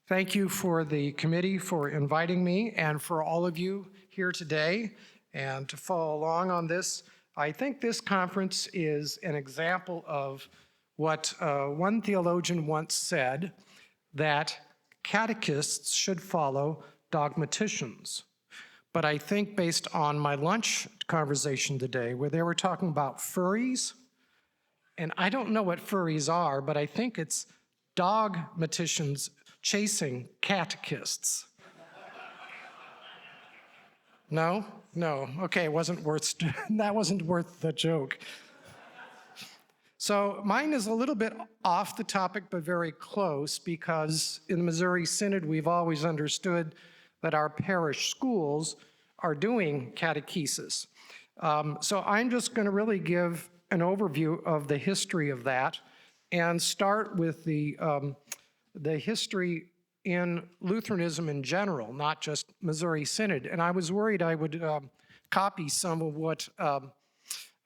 Thank you for the committee for inviting me and for all of you here today and to follow along on this. I think this conference is an example of what one theologian once said, that catechists should follow dogmaticians. But I think based on my lunch conversation today, where they were talking about furries, and I don't know what furries are, but I think it's dogmaticians chasing catechists. No? Okay, that wasn't worth the joke. So mine is a little bit off the topic, but very close, because in the Missouri Synod, we've always understood that our parish schools are doing catechesis. So I'm just going to really give an overview of the history of that and start with the history in Lutheranism in general, not just Missouri Synod. And I was worried I would copy some of what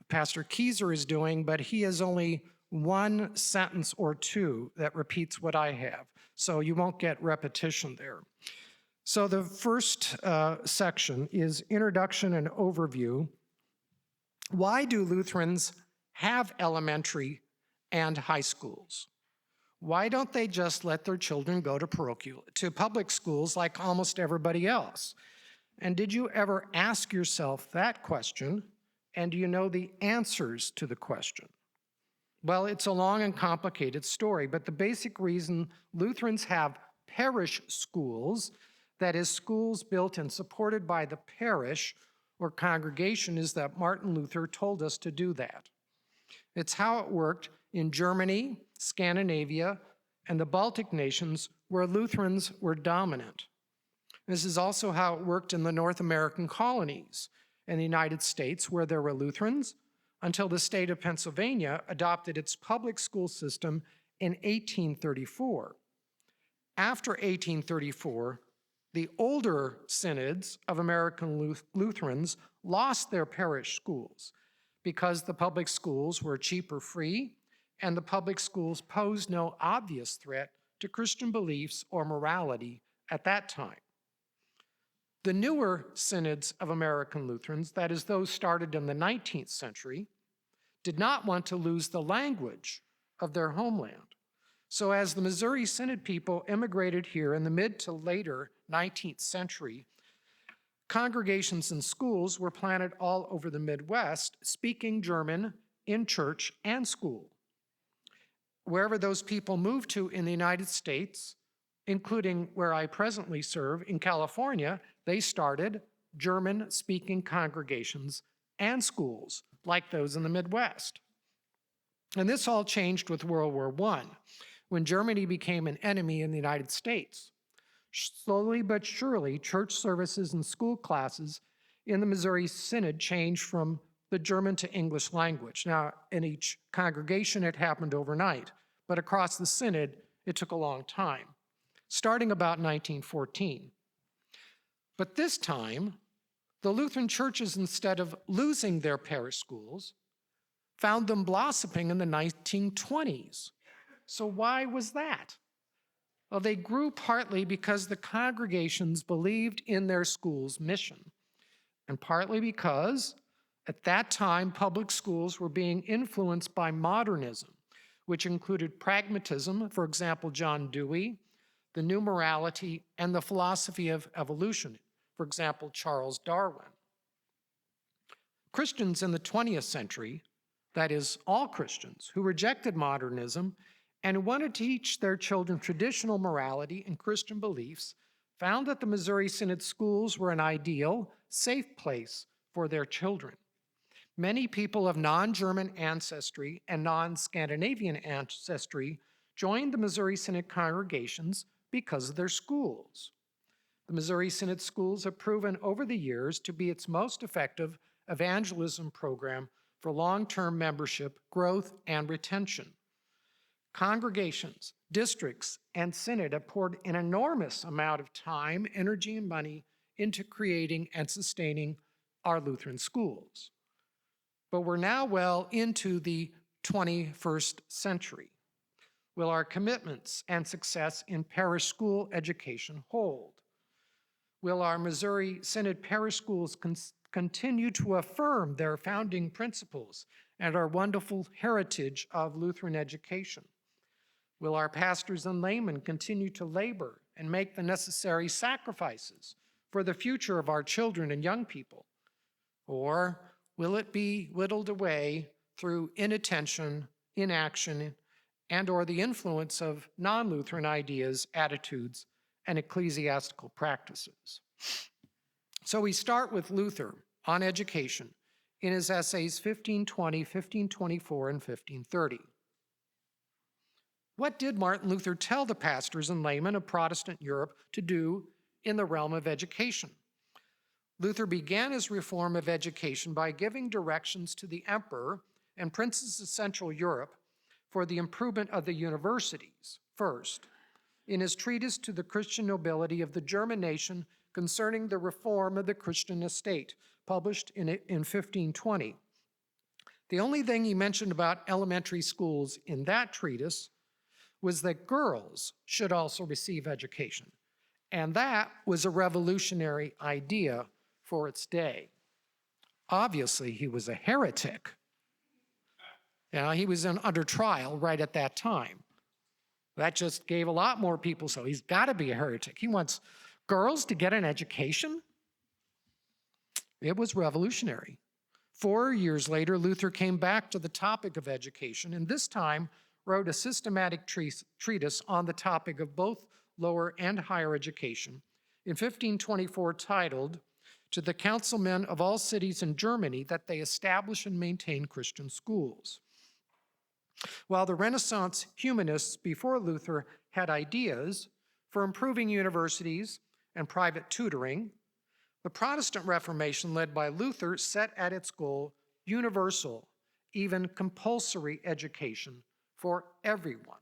Pastor Kieser is doing, but he has only one sentence or two that repeats what I have. So you won't get repetition there. So the first section is Introduction and Overview. Why do Lutherans have elementary and high schools? Why don't they just let their children go to public schools like almost everybody else? And did you ever ask yourself that question? And do you know the answers to the question? Well, it's a long and complicated story, but the basic reason Lutherans have parish schools, that is, schools built and supported by the parish or congregation, is that Martin Luther told us to do that. It's how it worked in Germany, Scandinavia, and the Baltic nations, where Lutherans were dominant. This is also how it worked in the North American colonies in the United States, where there were Lutherans, until the state of Pennsylvania adopted its public school system in 1834. After 1834, the older synods of American Lutherans lost their parish schools because the public schools were cheap or free, and the public schools posed no obvious threat to Christian beliefs or morality at that time. The newer synods of American Lutherans, that is, those started in the 19th century, did not want to lose the language of their homeland. So as the Missouri Synod people immigrated here in the mid to later 19th century, congregations and schools were planted all over the Midwest, speaking German in church and school. Wherever those people moved to in the United States, including where I presently serve in California, they started German-speaking congregations and schools like those in the Midwest. And this all changed with World War I, when Germany became an enemy in the United States. Slowly but surely, church services and school classes in the Missouri Synod changed from the German to English language. Now, in each congregation, it happened overnight, but across the Synod, it took a long time, starting about 1914. But this time, the Lutheran churches, instead of losing their parish schools, found them blossoming in the 1920s. So why was that? Well, they grew partly because the congregations believed in their school's mission, and partly because at that time, public schools were being influenced by modernism, which included pragmatism, for example, John Dewey, the new morality, and the philosophy of evolution, for example, Charles Darwin. Christians in the 20th century, that is, all Christians who rejected modernism and wanted to teach their children traditional morality and Christian beliefs, found that the Missouri Synod schools were an ideal, safe place for their children. Many people of non-German ancestry and non-Scandinavian ancestry joined the Missouri Synod congregations because of their schools. The Missouri Synod schools have proven over the years to be its most effective evangelism program for long-term membership, growth, and retention. Congregations, districts, and Synod have poured an enormous amount of time, energy, and money into creating and sustaining our Lutheran schools. But we're now well into the 21st century. Will our commitments and success in parish school education hold? Will our Missouri Synod parish schools continue to affirm their founding principles and our wonderful heritage of Lutheran education? Will our pastors and laymen continue to labor and make the necessary sacrifices for the future of our children and young people? Or will it be whittled away through inattention, inaction, and or the influence of non-Lutheran ideas, attitudes, and ecclesiastical practices? So we start with Luther on education in his essays 1520, 1524, and 1530. What did Martin Luther tell the pastors and laymen of Protestant Europe to do in the realm of education? Luther began his reform of education by giving directions to the emperor and princes of Central Europe for the improvement of the universities first, in his treatise to the Christian nobility of the German nation concerning the reform of the Christian estate, published in 1520. The only thing he mentioned about elementary schools in that treatise was that girls should also receive education. And that was a revolutionary idea for its day. Obviously, he was a heretic. He was under trial right at that time. That just gave a lot more people, so he's got to be a heretic. He wants girls to get an education? It was revolutionary. 4 years later, Luther came back to the topic of education, and this time wrote a systematic treatise on the topic of both lower and higher education in 1524, titled, "To the councilmen of all cities in Germany that they establish and maintain Christian schools." While the Renaissance humanists before Luther had ideas for improving universities and private tutoring, the Protestant Reformation led by Luther set at its goal universal, even compulsory education for everyone.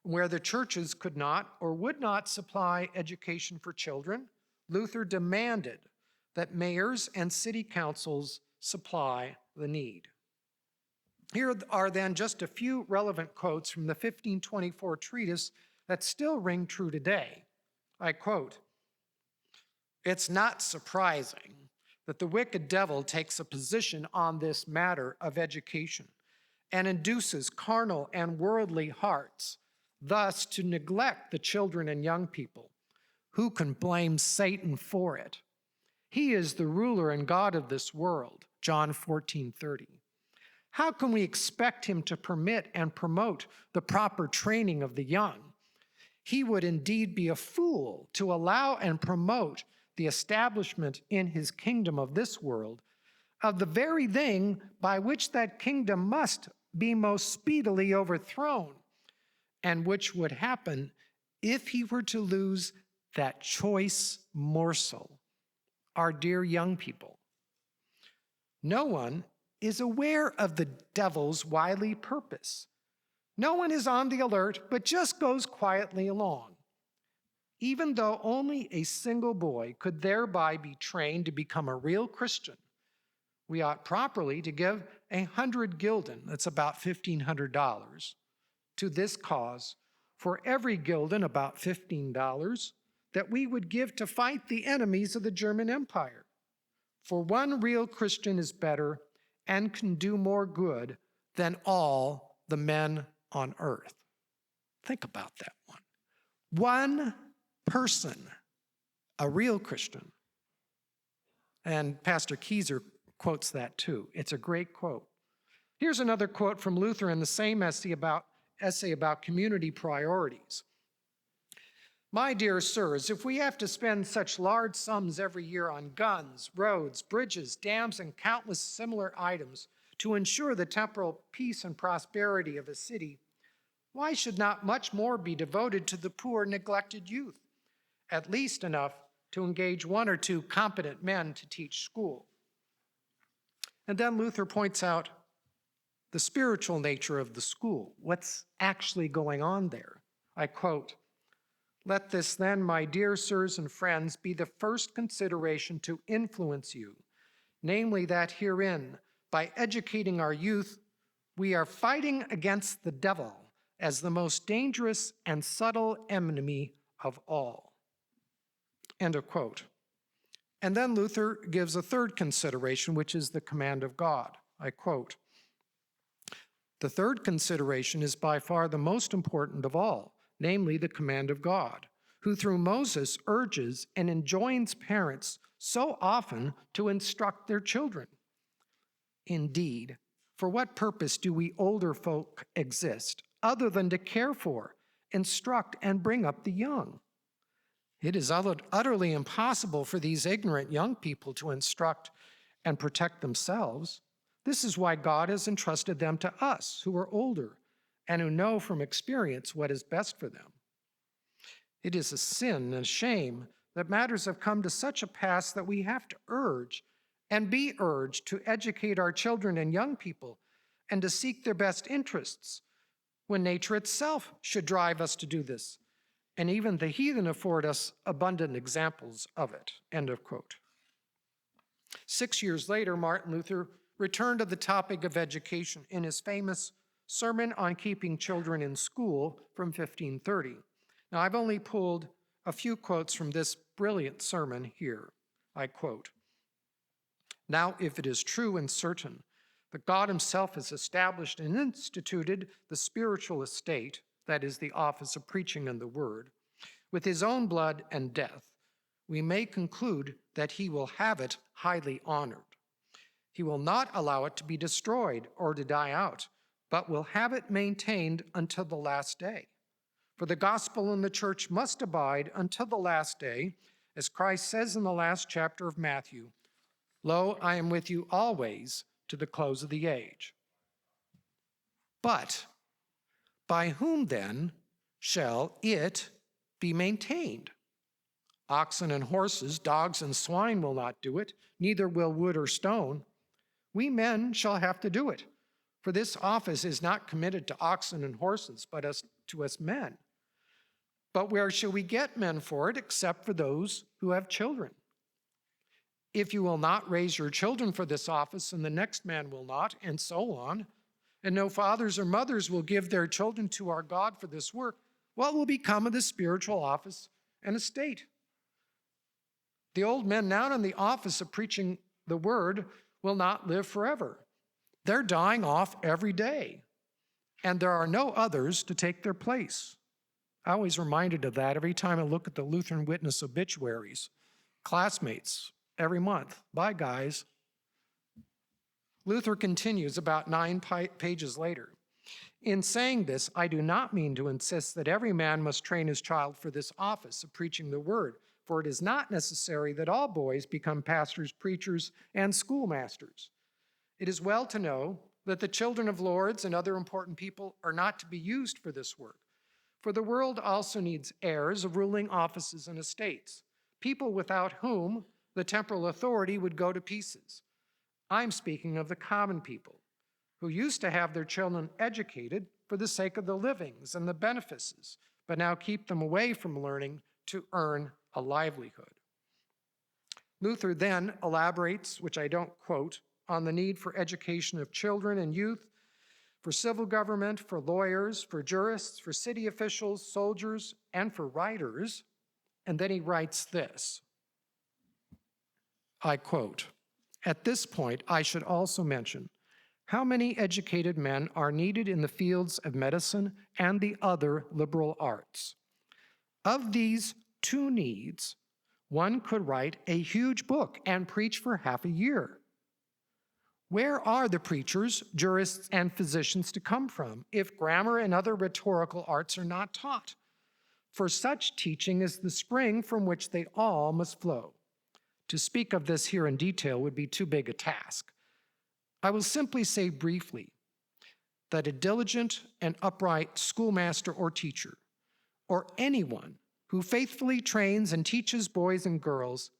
Where the churches could not or would not supply education for children, Luther demanded that mayors and city councils supply the need. Here are then just a few relevant quotes from the 1524 treatise that still ring true today. I quote, "It's not surprising that the wicked devil takes a position on this matter of education and induces carnal and worldly hearts thus to neglect the children and young people. Who can blame Satan for it? He is the ruler and God of this world," John 14:30. How can we expect him to permit and promote the proper training of the young? He would indeed be a fool to allow and promote the establishment in his kingdom of this world of the very thing by which that kingdom must be most speedily overthrown, and which would happen if he were to lose that choice morsel, our dear young people. No one is aware of the devil's wily purpose. No one is on the alert, but just goes quietly along. Even though only a single boy could thereby be trained to become a real Christian, we ought properly to give 100 gulden, that's about $1,500, to this cause, for every gulden, about $15, that we would give to fight the enemies of the German Empire. For one real Christian is better and can do more good than all the men on earth. Think about that one. One person, a real Christian. And Pastor Kieser quotes that too. It's a great quote. Here's another quote from Luther in the same essay about community priorities. "My dear sirs, if we have to spend such large sums every year on guns, roads, bridges, dams, and countless similar items to ensure the temporal peace and prosperity of a city, why should not much more be devoted to the poor, neglected youth? At least enough to engage 1 or 2 competent men to teach school." And then Luther points out the spiritual nature of the school, what's actually going on there. I quote, "Let this then, my dear sirs and friends, be the first consideration to influence you, namely that herein, by educating our youth, we are fighting against the devil, as the most dangerous and subtle enemy of all. End of quote. And then Luther gives a third consideration, which is the command of God. I quote, "The third consideration is by far the most important of all, namely the command of God, who through Moses urges and enjoins parents so often to instruct their children. Indeed, for what purpose do we older folk exist, other than to care for, instruct, and bring up the young? It is utterly impossible for these ignorant young people to instruct and protect themselves. This is why God has entrusted them to us, who are older and who know from experience what is best for them. It is a sin and a shame that matters have come to such a pass that we have to urge and be urged to educate our children and young people and to seek their best interests, when nature itself should drive us to do this, and even the heathen afford us abundant examples of it." End of quote. 6 years later, Martin Luther returned to the topic of education in his famous Sermon on Keeping Children in School from 1530. Now, I've only pulled a few quotes from this brilliant sermon here. I quote, "Now, if it is true and certain that God himself has established and instituted the spiritual estate, that is, the office of preaching and the word, with his own blood and death, we may conclude that he will have it highly honored. He will not allow it to be destroyed or to die out, but will have it maintained until the last day. For the gospel and the church must abide until the last day, as Christ says in the last chapter of Matthew, 'Lo, I am with you always to the close of the age.' But by whom then shall it be maintained? Oxen and horses, dogs and swine will not do it, neither will wood or stone. We men shall have to do it, for this office is not committed to oxen and horses, but to us men. But where shall we get men for it except for those who have children? If you will not raise your children for this office, and the next man will not, and so on, and no fathers or mothers will give their children to our God for this work, what will become of the spiritual office and estate? The old men now in the office of preaching the word will not live forever. They're dying off every day, and there are no others to take their place." I always reminded of that every time I look at the Lutheran Witness obituaries. Classmates, every month. Bye, guys. Luther continues about 9 pages later. "In saying this, I do not mean to insist that every man must train his child for this office of preaching the word, for it is not necessary that all boys become pastors, preachers, and schoolmasters. It is well to know that the children of lords and other important people are not to be used for this work, for the world also needs heirs of ruling offices and estates, people without whom the temporal authority would go to pieces. I'm speaking of the common people, who used to have their children educated for the sake of the livings and the benefices, but now keep them away from learning to earn a livelihood." Luther then elaborates, which I don't quote, on the need for education of children and youth, for civil government, for lawyers, for jurists, for city officials, soldiers, and for writers. And then he writes this, I quote, "At this point, I should also mention how many educated men are needed in the fields of medicine and the other liberal arts. Of these two needs, one could write a huge book and preach for half a year. Where are the preachers, jurists, and physicians to come from if grammar and other rhetorical arts are not taught? For such teaching is the spring from which they all must flow. To speak of this here in detail would be too big a task. I will simply say briefly that a diligent and upright schoolmaster or teacher, or anyone who faithfully trains and teaches boys and girls,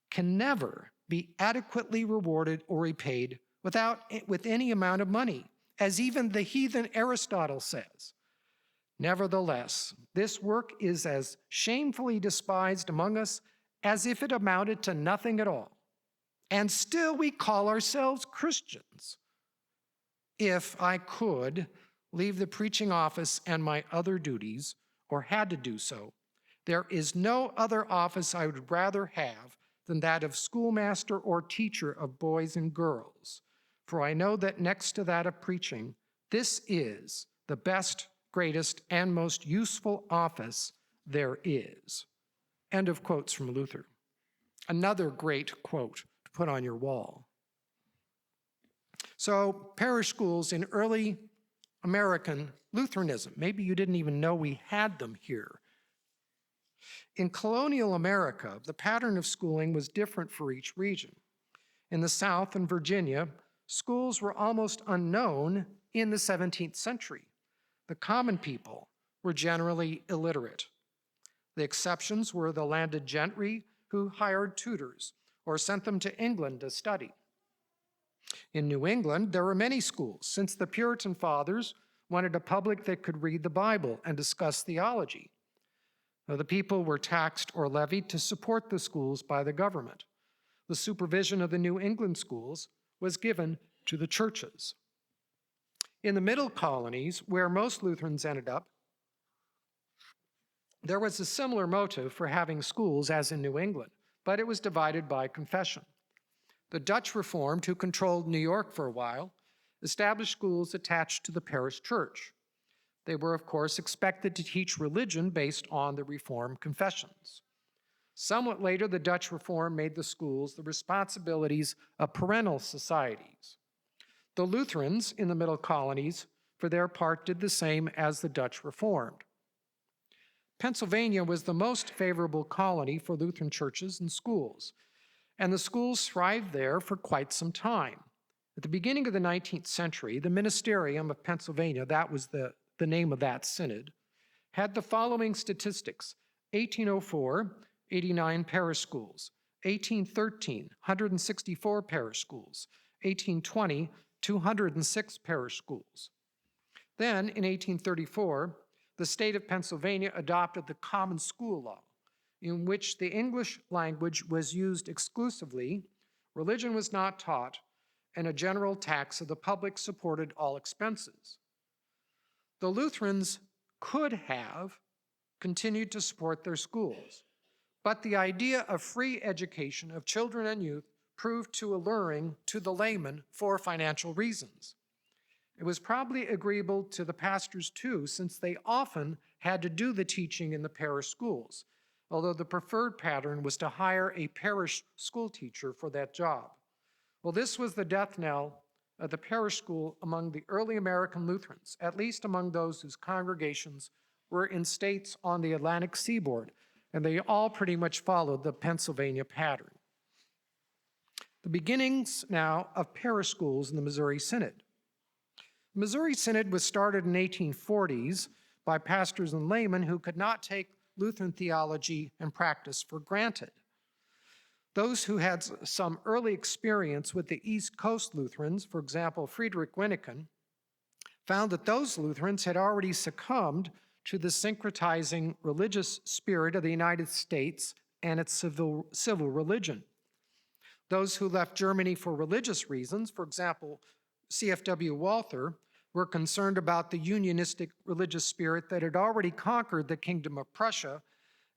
can never be adequately rewarded or repaid with any amount of money, as even the heathen Aristotle says. Nevertheless, this work is as shamefully despised among us as if it amounted to nothing at all. And still we call ourselves Christians. If I could, leave the preaching office and my other duties, or had to do so, there is no other office I would rather have than that of schoolmaster or teacher of boys and girls. For I know that next to that of preaching, this is the best, greatest, and most useful office there is. End of quotes from Luther. Another great quote to put on your wall. So, parish schools in early American Lutheranism. Maybe you didn't even know we had them here. In colonial America, the pattern of schooling was different for each region. In the South and Virginia, schools were almost unknown in the 17th century. The common people were generally illiterate. The exceptions were the landed gentry who hired tutors or sent them to England to study. In New England, there were many schools, since the Puritan fathers wanted a public that could read the Bible and discuss theology. Now, the people were taxed or levied to support the schools by the government. The supervision of the New England schools was given to the churches. In the middle colonies, where most Lutherans ended up, there was a similar motive for having schools as in New England, but it was divided by confession. The Dutch Reformed, who controlled New York for a while, established schools attached to the parish church. They were, of course, expected to teach religion based on the Reformed confessions. Somewhat later, the Dutch Reform made the schools the responsibilities of parental societies. The Lutherans in the middle colonies, for their part, did the same as the Dutch Reformed. Pennsylvania was the most favorable colony for Lutheran churches and schools, and the schools thrived there for quite some time. At the beginning of the 19th century, the Ministerium of Pennsylvania, that was the name of that synod, had the following statistics: 1804, 89 parish schools; 1813, 164 parish schools; 1820, 206 parish schools. Then, in 1834, the state of Pennsylvania adopted the Common School Law, in which the English language was used exclusively, religion was not taught, and a general tax of the public supported all expenses. The Lutherans could have continued to support their schools, but the idea of free education of children and youth proved too alluring to the layman for financial reasons. It was probably agreeable to the pastors too, since they often had to do the teaching in the parish schools, although the preferred pattern was to hire a parish school teacher for that job. Well, this was the death knell of the parish school among the early American Lutherans, at least among those whose congregations were in states on the Atlantic seaboard, and they all pretty much followed the Pennsylvania pattern. The beginnings now of parish schools in the Missouri Synod. The Missouri Synod was started in the 1840s by pastors and laymen who could not take Lutheran theology and practice for granted. Those who had some early experience with the East Coast Lutherans, for example, Friedrich Wyneken, found that those Lutherans had already succumbed to the syncretizing religious spirit of the United States and its civil religion. Those who left Germany for religious reasons, for example, C.F.W. Walther, were concerned about the unionistic religious spirit that had already conquered the Kingdom of Prussia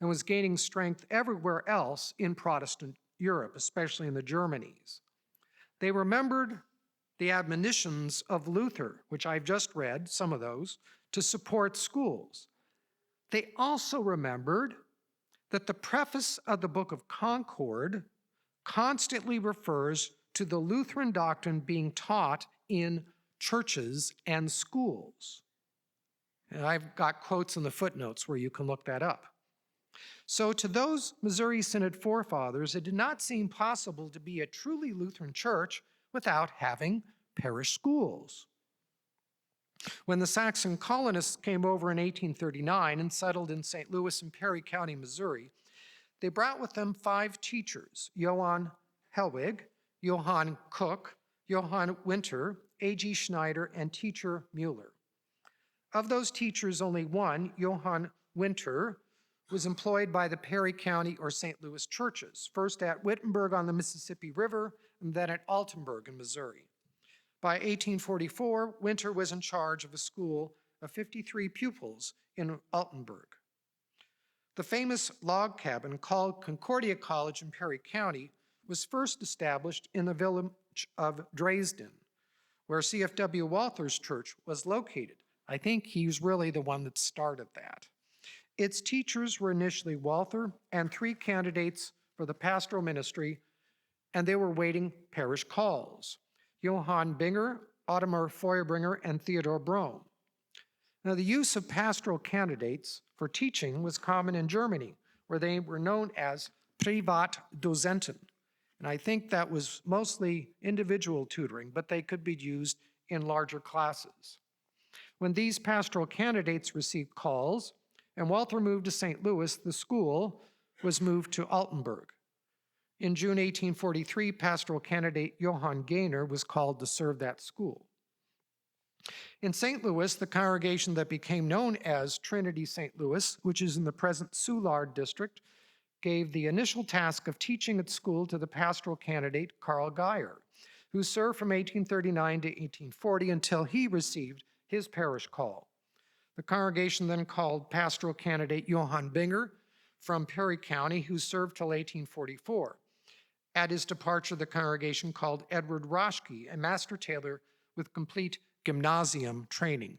and was gaining strength everywhere else in Protestant Europe, especially in the Germanies. They remembered the admonitions of Luther, which I've just read, some of those, to support schools. They also remembered that the preface of the Book of Concord constantly refers to the Lutheran doctrine being taught in churches and schools. And I've got quotes in the footnotes where you can look that up. So to those Missouri Synod forefathers, it did not seem possible to be a truly Lutheran church without having parish schools. When the Saxon colonists came over in 1839 and settled in St. Louis and Perry County, Missouri, they brought with them 5 teachers: Johann Helwig, Johann Cook, Johann Winter, A.G. Schneider, and teacher Mueller. Of those teachers, only one, Johann Winter, was employed by the Perry County or St. Louis churches, first at Wittenberg on the Mississippi River and then at Altenburg in Missouri. By 1844, Winter was in charge of a school of 53 pupils in Altenburg. The famous log cabin called Concordia College in Perry County was first established in the village of Dresden, where C.F.W. Walther's church was located. I think he's really the one that started that. Its teachers were initially Walther and 3 candidates for the pastoral ministry, and they were waiting parish calls: Johann Binger, Ottomar Feuerbringer, and Theodor Brome. Now, the use of pastoral candidates for teaching was common in Germany, where they were known as Privatdozenten. And I think that was mostly individual tutoring, but they could be used in larger classes. When these pastoral candidates received calls and Walther moved to St. Louis, the school was moved to Altenburg. In June 1843, pastoral candidate Johann Gainer was called to serve that school. In St. Louis, the congregation that became known as Trinity St. Louis, which is in the present Soulard district, gave the initial task of teaching at school to the pastoral candidate Karl Geyer, who served from 1839 to 1840 until he received his parish call. The congregation then called pastoral candidate Johann Binger from Perry County, who served till 1844. At his departure, the congregation called Edward Roschke, a master tailor with complete gymnasium training.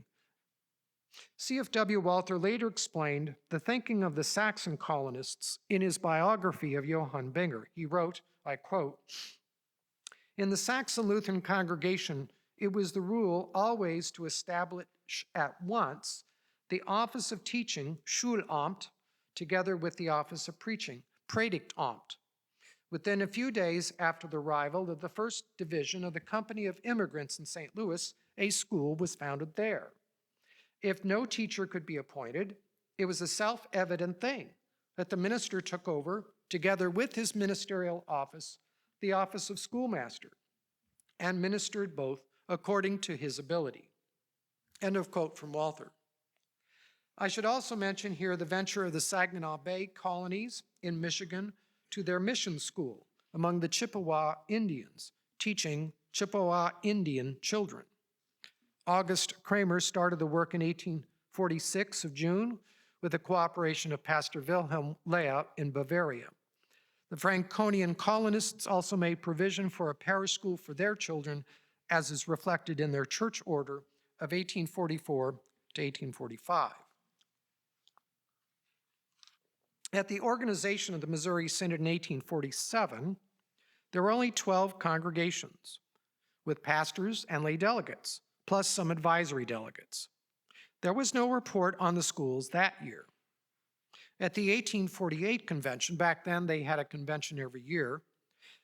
C.F.W. Walther later explained the thinking of the Saxon colonists in his biography of Johann Binger. He wrote, I quote, "In the Saxon Lutheran congregation, it was the rule always to establish at once the office of teaching, Schulamt, together with the office of preaching, Predigtamt. Within a few days after the arrival of the first division of the Company of Immigrants in St. Louis, a school was founded there. If no teacher could be appointed, it was a self-evident thing that the minister took over, together with his ministerial office, the office of schoolmaster, and ministered both according to his ability." End of quote from Walther. I should also mention here the venture of the Saginaw Bay colonies in Michigan to their mission school among the Chippewa Indians, teaching Chippewa Indian children. August Kramer started the work in 1846 of June with the cooperation of Pastor Wilhelm Lea in Bavaria. The Franconian colonists also made provision for a parish school for their children, as is reflected in their church order of 1844 to 1845. At the organization of the Missouri Synod in 1847, there were only 12 congregations with pastors and lay delegates, plus some advisory delegates. There was no report on the schools that year. At the 1848 convention, back then they had a convention every year,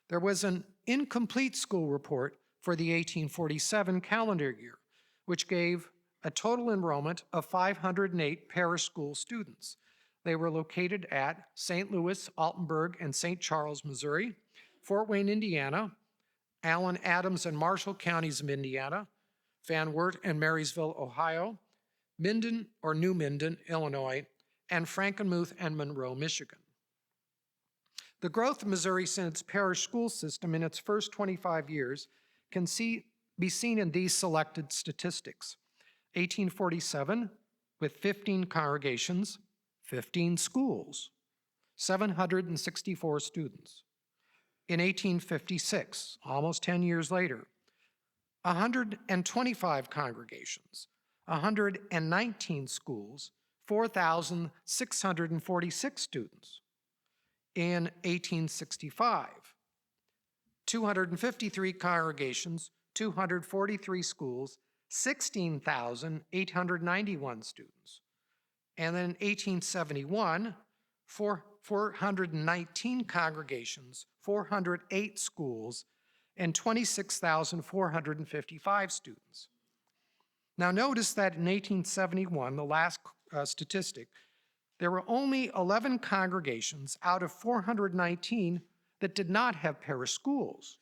there was an incomplete school report for the 1847 calendar year, which gave a total enrollment of 508 parish school students. They were located at St. Louis, Altenburg, and St. Charles, Missouri, Fort Wayne, Indiana, Allen, Adams, and Marshall counties of Indiana, Van Wert and Marysville, Ohio, Minden or New Minden, Illinois, and Frankenmuth and Monroe, Michigan. The growth of Missouri Synod's parish school system in its first 25 years can be seen in these selected statistics. 1847, with 15 congregations, 15 schools, 764 students. In 1856, almost 10 years later, 125 congregations, 119 schools, 4,646 students. In 1865, 253 congregations, 243 schools, 16,891 students. And then in 1871, 419 congregations, 408 schools, and 26,455 students. Now notice that in 1871, the last statistic, there were only 11 congregations out of 419 that did not have parish schools.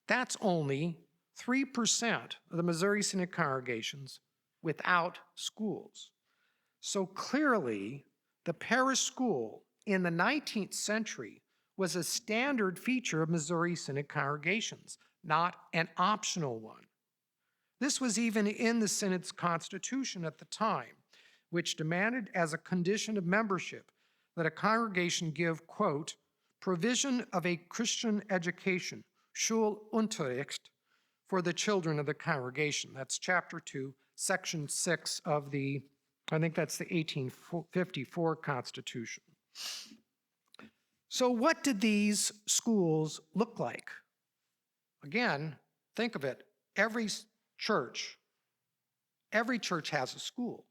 That's only 3% of the Missouri Synod congregations without schools. So clearly, the parish school in the 19th century was a standard feature of Missouri Synod congregations, not an optional one. This was even in the Synod's constitution at the time, which demanded as a condition of membership that a congregation give, quote, provision of a Christian education, Schulunterricht, for the children of the congregation. That's chapter 2, section 6 of the, I think that's the 1854 Constitution. So what did these schools look like? Again, think of it. Every church has a school.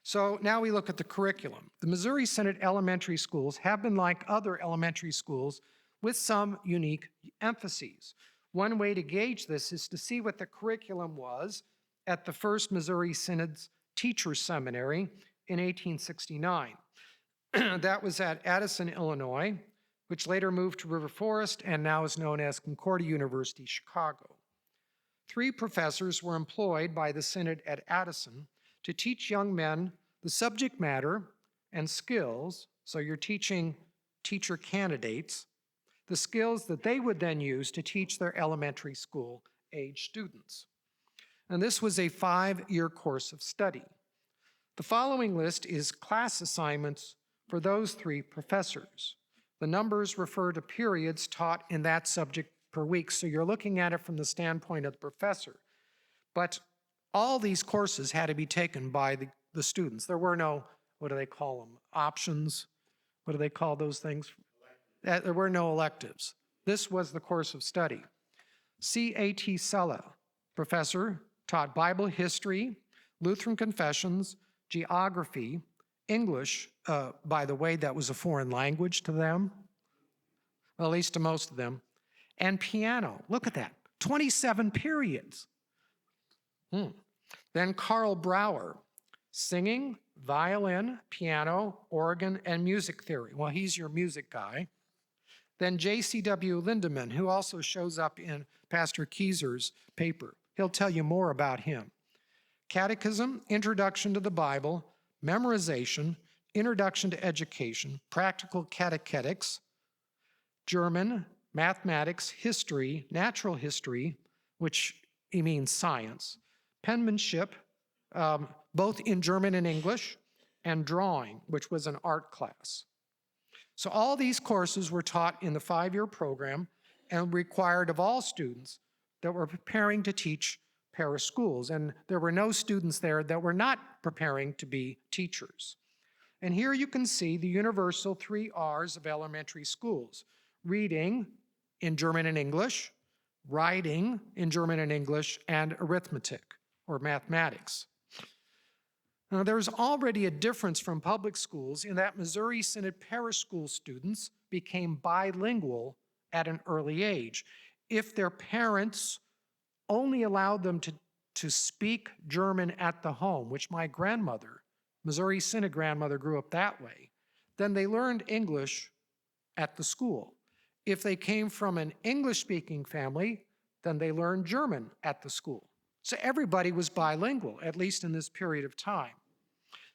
So now we look at the curriculum. The Missouri Synod elementary schools have been like other elementary schools with some unique emphases. One way to gauge this is to see what the curriculum was at the first Missouri Synod's Teachers Seminary in 1869. That was at Addison, Illinois, which later moved to River Forest and now is known as Concordia University, Chicago. 3 professors were employed by the Synod at Addison to teach young men the subject matter and skills, so you're teaching teacher candidates, the skills that they would then use to teach their elementary school age students. And this was a 5-year course of study. The following list is class assignments for those 3 professors. The numbers refer to periods taught in that subject per week, so you're looking at it from the standpoint of the professor. But all these courses had to be taken by the students. There were no, what do they call them, options? What do they call those things? There were no electives. This was the course of study. C.A.T. Sella, professor, taught Bible history, Lutheran confessions, geography, English, by the way, that was a foreign language to them, well, at least to most of them, and piano. Look at that, 27 periods. Then Carl Brauer, singing, violin, piano, organ, and music theory. Well, he's your music guy. Then J.C.W. Lindemann, who also shows up in Pastor Kieser's paper. He'll tell you more about him. Catechism, Introduction to the Bible, Memorization, Introduction to Education, Practical Catechetics, German, Mathematics, History, Natural History, which he means science, Penmanship, both in German and English, and Drawing, which was an art class. So all these courses were taught in the 5-year program and required of all students that were preparing to teach parish schools. And there were no students there that were not preparing to be teachers. And here you can see the universal 3 R's of elementary schools: reading in German and English, writing in German and English, and arithmetic or mathematics. Now, there's already a difference from public schools in that Missouri Synod parish school students became bilingual at an early age. If their parents only allowed them to speak German at the home, which my grandmother, Missouri Synod grandmother, grew up that way, then they learned English at the school. If they came from an English-speaking family, then they learned German at the school. So everybody was bilingual, at least in this period of time.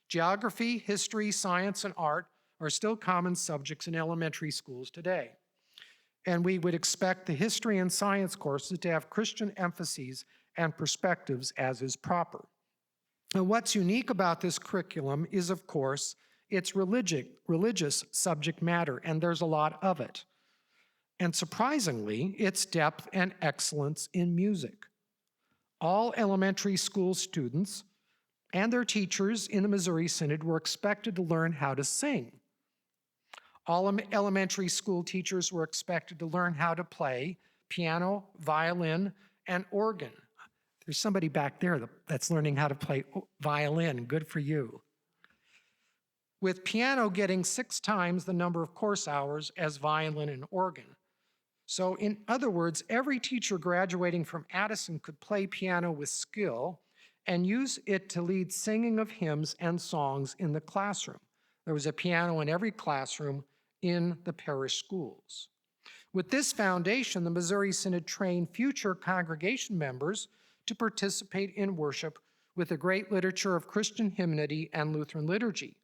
Geography, history, science, and art are still common subjects in elementary schools today. And we would expect the history and science courses to have Christian emphases and perspectives as is proper. And what's unique about this curriculum is, of course, its religious subject matter, and there's a lot of it. And surprisingly, its depth and excellence in music. All elementary school students and their teachers in the Missouri Synod were expected to learn how to sing. All elementary school teachers were expected to learn how to play piano, violin, and organ. There's somebody back there that's learning how to play violin. Good for you. With piano getting 6 times the number of course hours as violin and organ. So in other words, every teacher graduating from Addison could play piano with skill and use it to lead singing of hymns and songs in the classroom. There was a piano in every classroom in the parish schools. With this foundation, the Missouri Synod trained future congregation members to participate in worship with a great literature of Christian hymnody and Lutheran liturgy.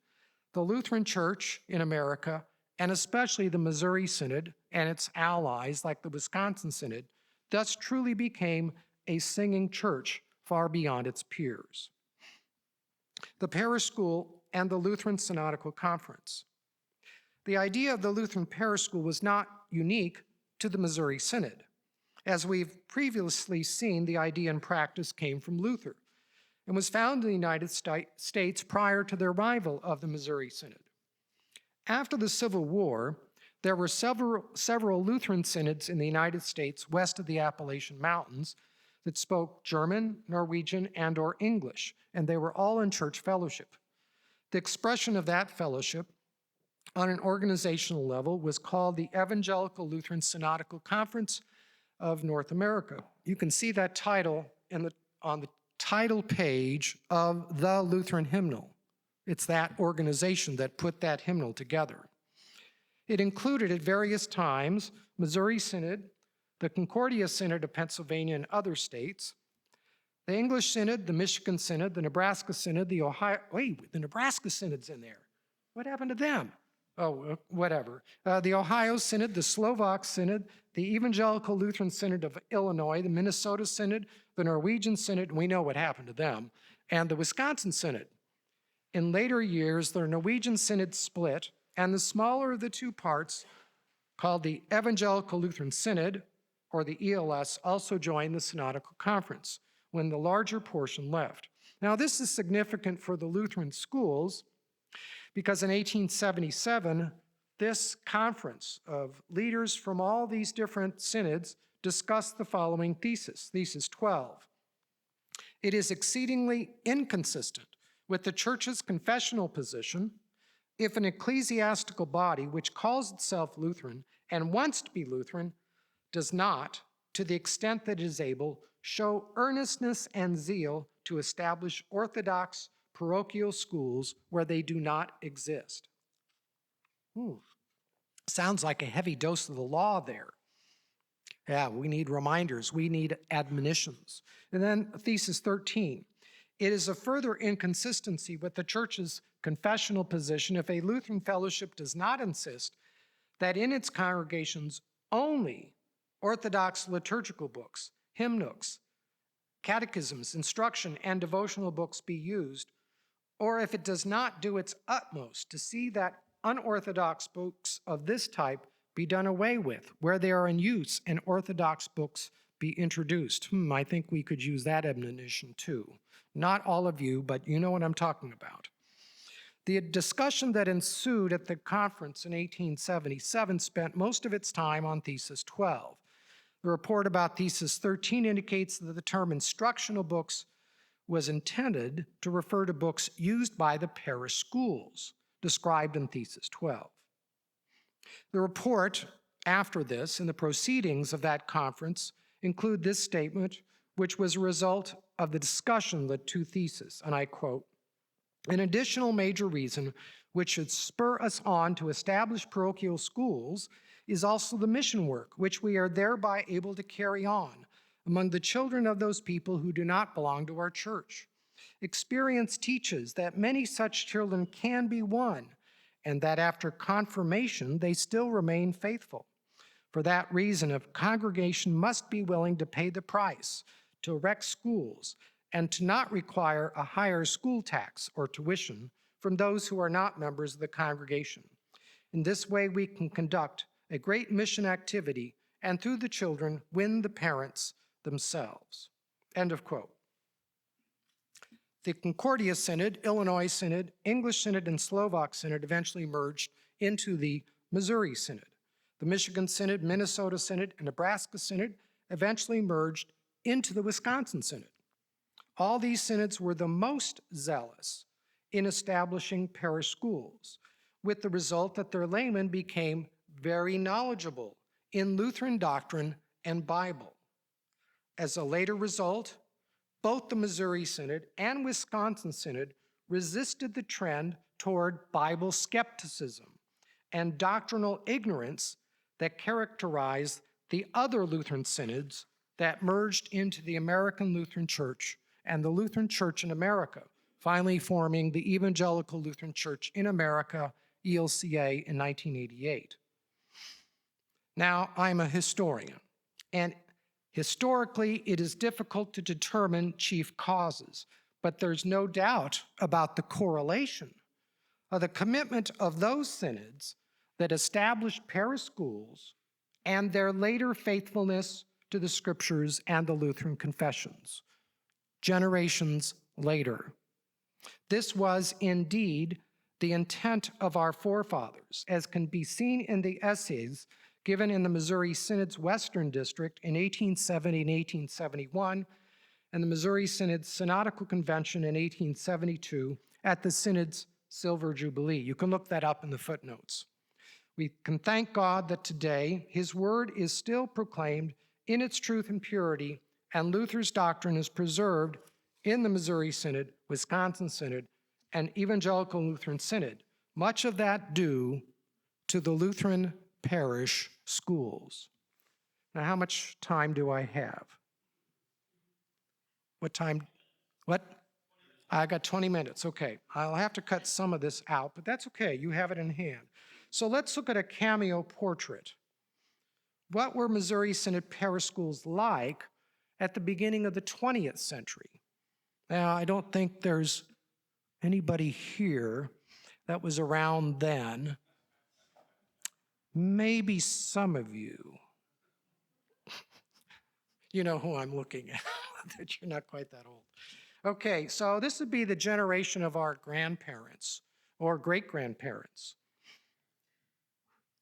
The Lutheran Church in America, and especially the Missouri Synod and its allies like the Wisconsin Synod, thus truly became a singing church far beyond its peers. The parish school and the Lutheran Synodical Conference. The idea of the Lutheran parish school was not unique to the Missouri Synod. As we've previously seen, the idea and practice came from Luther and was found in the United States prior to the arrival of the Missouri Synod. After the Civil War, there were several Lutheran synods in the United States west of the Appalachian Mountains that spoke German, Norwegian, and/or English, and they were all in church fellowship. The expression of that fellowship on an organizational level was called the Evangelical Lutheran Synodical Conference of North America. You can see that title on the title page of the Lutheran hymnal. It's that organization that put that hymnal together. It included at various times Missouri Synod, the Concordia Synod of Pennsylvania and other states, the English Synod, the Michigan Synod, the Nebraska Synod, the Nebraska Synod's in there. What happened to them? Oh, whatever. The Ohio Synod, the Slovak Synod, the Evangelical Lutheran Synod of Illinois, the Minnesota Synod, the Norwegian Synod, and we know what happened to them, and the Wisconsin Synod. In later years, the Norwegian Synod split, and the smaller of the two parts, called the Evangelical Lutheran Synod, or the ELS, also joined the Synodical Conference when the larger portion left. Now, this is significant for the Lutheran schools because in 1877, this conference of leaders from all these different synods discussed the following thesis, Thesis 12. It is exceedingly inconsistent with the Church's confessional position if an ecclesiastical body which calls itself Lutheran and wants to be Lutheran does not, to the extent that it is able, show earnestness and zeal to establish orthodox parochial schools where they do not exist. Sounds like a heavy dose of the law there. Yeah, we need reminders, we need admonitions. And then Thesis 13. It is a further inconsistency with the Church's confessional position if a Lutheran fellowship does not insist that in its congregations only Orthodox liturgical books, hymnooks, catechisms, instruction, and devotional books be used, or if it does not do its utmost to see that unorthodox books of this type be done away with, where they are in use, and orthodox books be introduced. I think we could use that admonition too. Not all of you, but you know what I'm talking about. The discussion that ensued at the conference in 1877 spent most of its time on Thesis 12. The report about Thesis 13 indicates that the term instructional books was intended to refer to books used by the parish schools, described in Thesis 12. The report after this and the proceedings of that conference include this statement, which was a result of the discussion of the two theses, and I quote, "An additional major reason which should spur us on to establish parochial schools is also the mission work which we are thereby able to carry on among the children of those people who do not belong to our church. Experience teaches that many such children can be won, and that after confirmation they still remain faithful. For that reason, a congregation must be willing to pay the price to erect schools and to not require a higher school tax or tuition from those who are not members of the congregation. In this way, we can conduct a great mission activity and through the children win the parents themselves." End of quote. The Concordia Synod, Illinois Synod, English Synod, and Slovak Synod eventually merged into the Missouri Synod. The Michigan Synod, Minnesota Synod, and Nebraska Synod eventually merged into the Wisconsin Synod. All these synods were the most zealous in establishing parish schools, with the result that their laymen became very knowledgeable in Lutheran doctrine and Bible. As a later result, both the Missouri Synod and Wisconsin Synod resisted the trend toward Bible skepticism and doctrinal ignorance that characterized the other Lutheran synods that merged into the American Lutheran Church and the Lutheran Church in America, finally forming the Evangelical Lutheran Church in America, ELCA, in 1988. Now, I'm a historian, and Historically, it is difficult to determine chief causes, but there's no doubt about the correlation of the commitment of those synods that established parish schools and their later faithfulness to the scriptures and the Lutheran confessions, generations later. This was indeed the intent of our forefathers, as can be seen in the essays given in the Missouri Synod's Western District in 1870 and 1871, and the Missouri Synod's Synodical Convention in 1872 at the Synod's Silver Jubilee. You can look that up in the footnotes. We can thank God that today His word is still proclaimed in its truth and purity, and Luther's doctrine is preserved in the Missouri Synod, Wisconsin Synod, and Evangelical Lutheran Synod, much of that due to the Lutheran parish schools. Now, how much time do I have? What time? What? I got 20 minutes. Okay. I'll have to cut some of this out, but that's okay. You have it in hand. So let's look at a cameo portrait. What were Missouri Synod parish schools like at the beginning of the 20th century? Now, I don't think there's anybody here that was around then. Maybe some of you. You know who I'm looking at, that you're not quite that old. Okay, so this would be the generation of our grandparents or great-grandparents.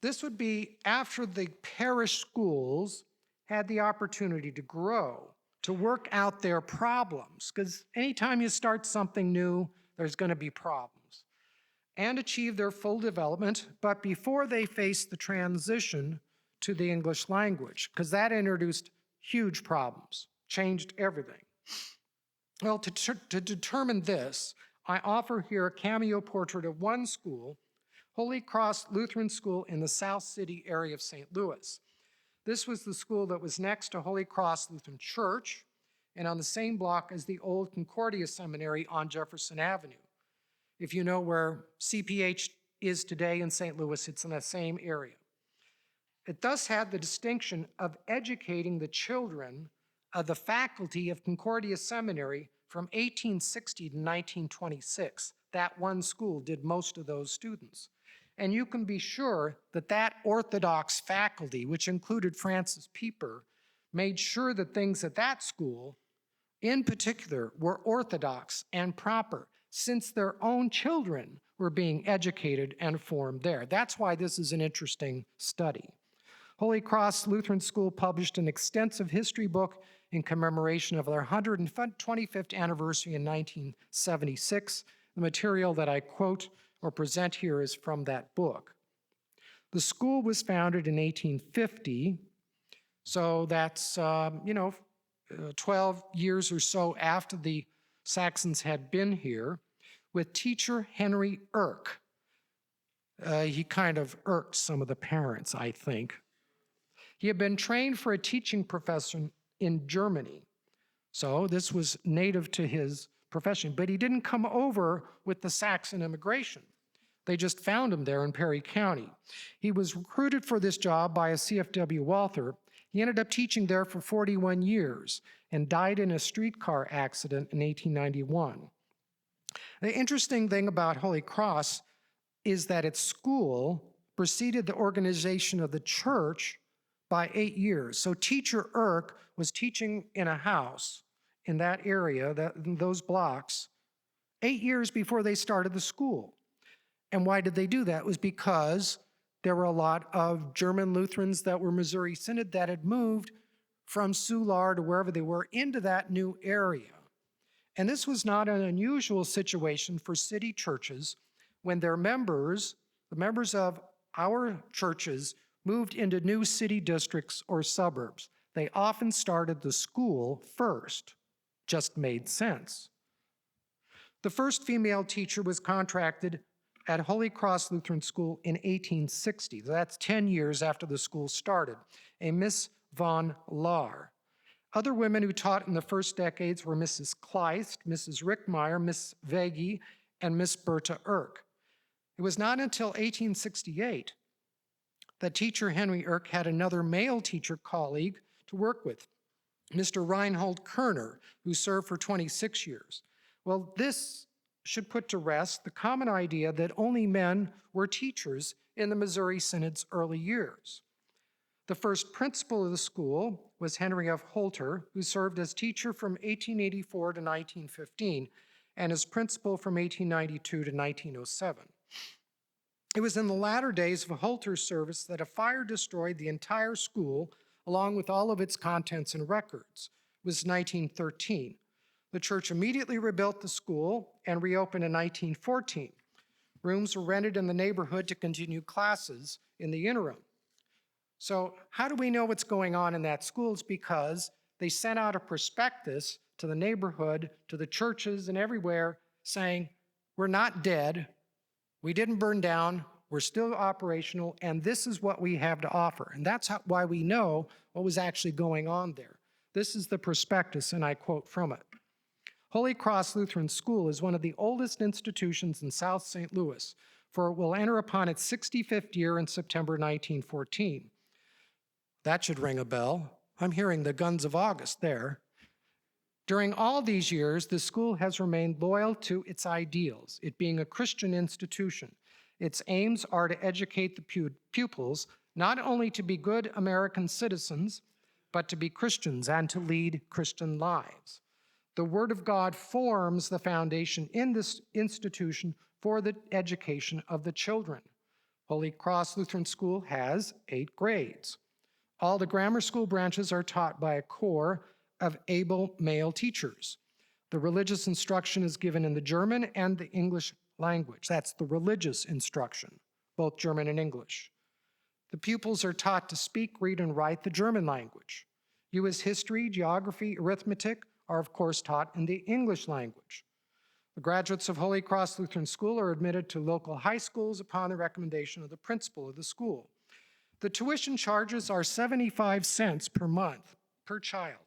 This would be after the parish schools had the opportunity to grow, to work out their problems, because anytime you start something new, there's going to be problems, and achieve their full development, but before they faced the transition to the English language, because that introduced huge problems, changed everything. Well, to determine this, I offer here a cameo portrait of one school, Holy Cross Lutheran School in the South City area of St. Louis. This was the school that was next to Holy Cross Lutheran Church and on the same block as the old Concordia Seminary on Jefferson Avenue. If you know where CPH is today in St. Louis, it's in the same area. It thus had the distinction of educating the children of the faculty of Concordia Seminary from 1860 to 1926. That one school did most of those students. And you can be sure that that Orthodox faculty, which included Francis Pieper, made sure that things at that school, in particular, were Orthodox and proper, since their own children were being educated and formed there. That's why this is an interesting study. Holy Cross Lutheran School published an extensive history book in commemoration of their 125th anniversary in 1976. The material that I quote or present here is from that book. The school was founded in 1850, so that's 12 years or so after the Saxons had been here, with teacher Henry Irk. He kind of irked some of the parents, I think. He had been trained for a teaching profession in Germany, so this was native to his profession, but he didn't come over with the Saxon immigration. They just found him there in Perry County. He was recruited for this job by a CFW Walther. He ended up teaching there for 41 years and died in a streetcar accident in 1891. The interesting thing about Holy Cross is that its school preceded the organization of the church by 8 years. So teacher Irk was teaching in a house in that area, in those blocks, 8 years before they started the school. And why did they do that? It was because there were a lot of German Lutherans that were Missouri Synod that had moved from Soulard or wherever they were into that new area. And this was not an unusual situation for city churches when their members, the members of our churches, moved into new city districts or suburbs. They often started the school first. Just made sense. The first female teacher was contracted at Holy Cross Lutheran School in 1860. That's 10 years after the school started, a Miss von Lahr. Other women who taught in the first decades were Mrs. Kleist, Mrs. Rickmeyer, Miss Vegi, and Miss Berta Irk. It was not until 1868 that teacher Henry Irk had another male teacher colleague to work with. Mr. Reinhold Kerner, who served for 26 years. Well, this should put to rest the common idea that only men were teachers in the Missouri Synod's early years. The first principal of the school was Henry F. Holter, who served as teacher from 1884 to 1915 and as principal from 1892 to 1907. It was in the latter days of Holter's service that a fire destroyed the entire school along with all of its contents and records. It was 1913. The church immediately rebuilt the school and reopened in 1914. Rooms were rented in the neighborhood to continue classes in the interim. So how do we know what's going on in that school? It's because they sent out a prospectus to the neighborhood, to the churches and everywhere saying, we're not dead, we didn't burn down, we're still operational, and this is what we have to offer. And that's why we know what was actually going on there. This is the prospectus, and I quote from it. Holy Cross Lutheran School is one of the oldest institutions in South St. Louis, for it will enter upon its 65th year in September 1914. That should ring a bell. I'm hearing the guns of August there. During all these years, the school has remained loyal to its ideals, it being a Christian institution. Its aims are to educate the pupils not only to be good American citizens, but to be Christians and to lead Christian lives. The Word of God forms the foundation in this institution for the education of the children. Holy Cross Lutheran School has 8 grades. All the grammar school branches are taught by a corps of able male teachers. The religious instruction is given in the German and the English language. That's the religious instruction, both German and English. The pupils are taught to speak, read, and write the German language. U.S. history, geography, arithmetic are of course taught in the English language. The graduates of Holy Cross Lutheran School are admitted to local high schools upon the recommendation of the principal of the school. The tuition charges are 75 cents per month per child.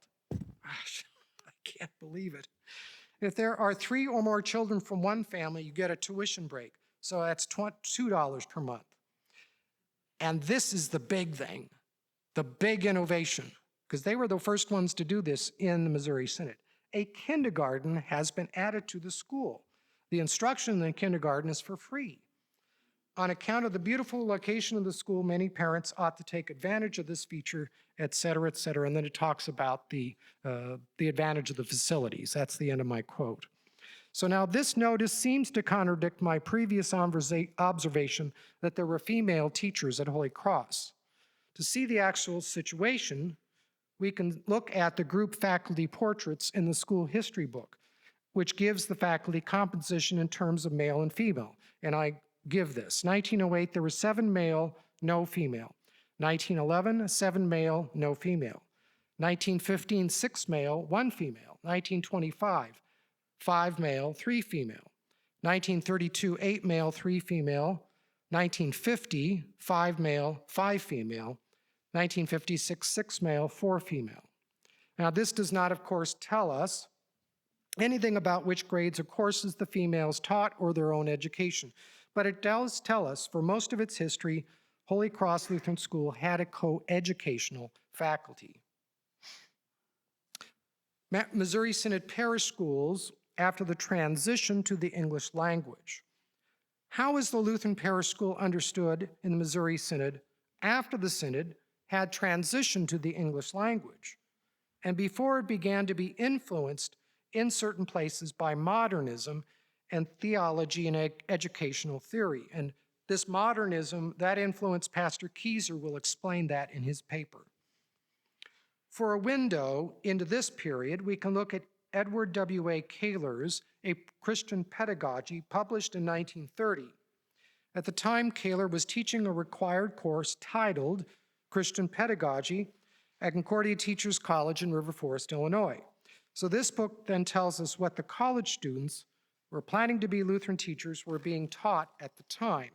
Gosh, I can't believe it. If there are 3 or more children from one family, you get a tuition break. So that's $2 per month. And this is the big thing, the big innovation, because they were the first ones to do this in the Missouri Synod. A kindergarten has been added to the school. The instruction in the kindergarten is for free. On account of the beautiful location of the school, many parents ought to take advantage of this feature, et cetera, and then it talks about the advantage of the facilities. That's the end of my quote. So now this notice seems to contradict my previous observation that there were female teachers at Holy Cross. To see the actual situation, we can look at the group faculty portraits in the school history book, which gives the faculty composition in terms of male and female. And I give this. 1908, there were 7 male, no female. 1911, 7 male, no female. 1915, 6 male, 1 female. 1925, 5 male, 3 female. 1932, 8 male, 3 female. 1950, 5 male, 5 female. 1956, 6 male, 4 female. Now, this does not, of course, tell us anything about which grades or courses the females taught or their own education. But it does tell us, for most of its history, Holy Cross Lutheran School had a co-educational faculty. Missouri Synod parish schools after the transition to the English language. How is the Lutheran parish school understood in the Missouri Synod after the Synod had transitioned to the English language and before it began to be influenced in certain places by modernism and theology and educational theory? And this modernism, that influenced Pastor Kieser will explain that in his paper. For a window into this period, we can look at Edward W.A. Kaler's A Christian Pedagogy, published in 1930. At the time, Kaler was teaching a required course titled Christian Pedagogy at Concordia Teachers College in River Forest, Illinois. So this book then tells us what the college students who were planning to be Lutheran teachers were being taught at the time.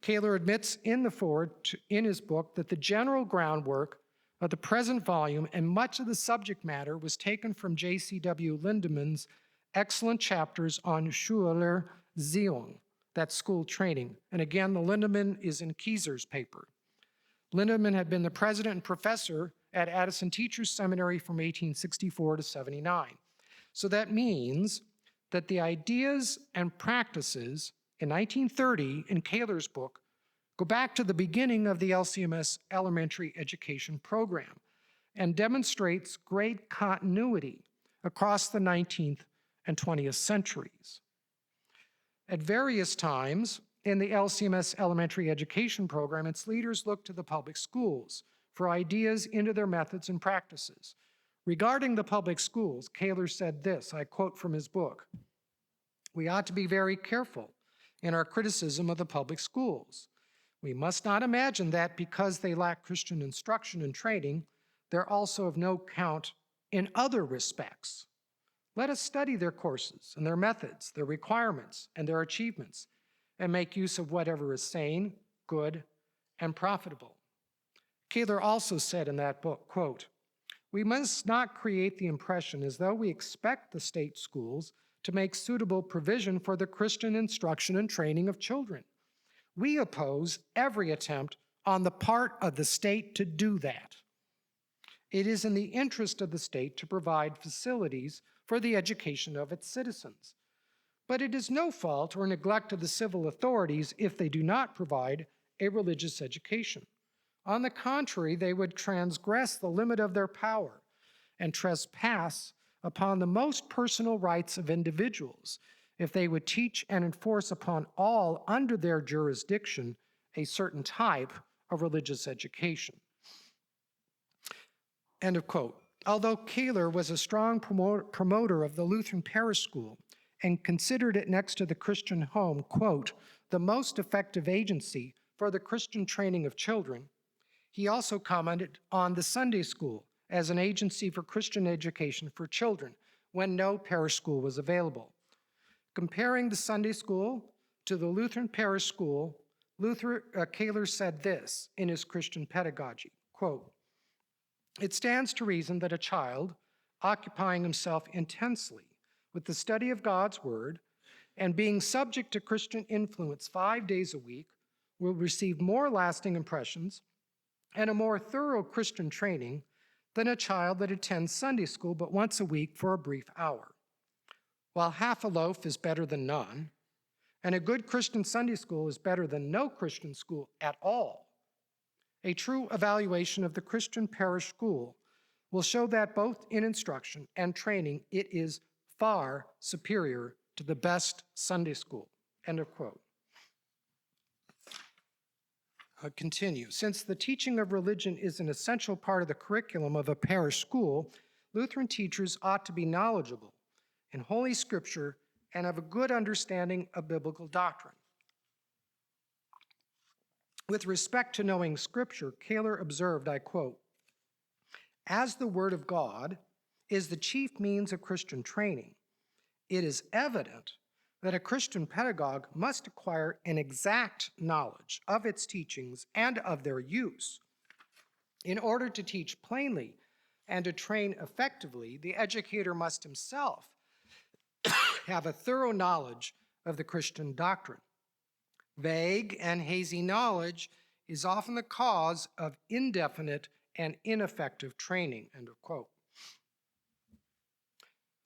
Kaler admits in the foreword in his book that the general groundwork of the present volume and much of the subject matter was taken from J.C.W. Lindemann's excellent chapters on Schulerziehung, that's school training. And again, the Lindemann is in Kieser's paper. Lindemann had been the president and professor at Addison Teachers Seminary from 1864 to 79. So that means that the ideas and practices in 1930 in Kaler's book go back to the beginning of the LCMS elementary education program and demonstrates great continuity across the 19th and 20th centuries. At various times in the LCMS elementary education program, its leaders looked to the public schools for ideas into their methods and practices. Regarding the public schools, Kaler said this, I quote from his book, "We ought to be very careful in our criticism of the public schools. We must not imagine that because they lack Christian instruction and training, they're also of no count in other respects. Let us study their courses and their methods, their requirements and their achievements, and make use of whatever is sane, good, and profitable." Kaler also said in that book, quote, "We must not create the impression as though we expect the state schools to make suitable provision for the Christian instruction and training of children. We oppose every attempt on the part of the state to do that. It is in the interest of the state to provide facilities for the education of its citizens. But it is no fault or neglect of the civil authorities if they do not provide a religious education. On the contrary, they would transgress the limit of their power and trespass upon the most personal rights of individuals if they would teach and enforce upon all under their jurisdiction a certain type of religious education." End of quote. Although Kaler was a strong promoter of the Lutheran parish school and considered it next to the Christian home, quote, "the most effective agency for the Christian training of children," he also commented on the Sunday school as an agency for Christian education for children when no parish school was available. Comparing the Sunday school to the Lutheran parish school, Kaler said this in his Christian pedagogy, quote, "It stands to reason that a child occupying himself intensely with the study of God's word and being subject to Christian influence 5 days a week will receive more lasting impressions and a more thorough Christian training than a child that attends Sunday school but once a week for a brief hour. While half a loaf is better than none, and a good Christian Sunday school is better than no Christian school at all, a true evaluation of the Christian parish school will show that both in instruction and training it is far superior to the best Sunday school." End of quote. Continue. Since the teaching of religion is an essential part of the curriculum of a parish school, Lutheran teachers ought to be knowledgeable in Holy Scripture and have a good understanding of biblical doctrine. With respect to knowing Scripture, Kaler observed, I quote, "As the Word of God is the chief means of Christian training, it is evident that a Christian pedagogue must acquire an exact knowledge of its teachings and of their use. In order to teach plainly and to train effectively, the educator must himself have a thorough knowledge of the Christian doctrine. Vague and hazy knowledge is often the cause of indefinite and ineffective training." End of quote.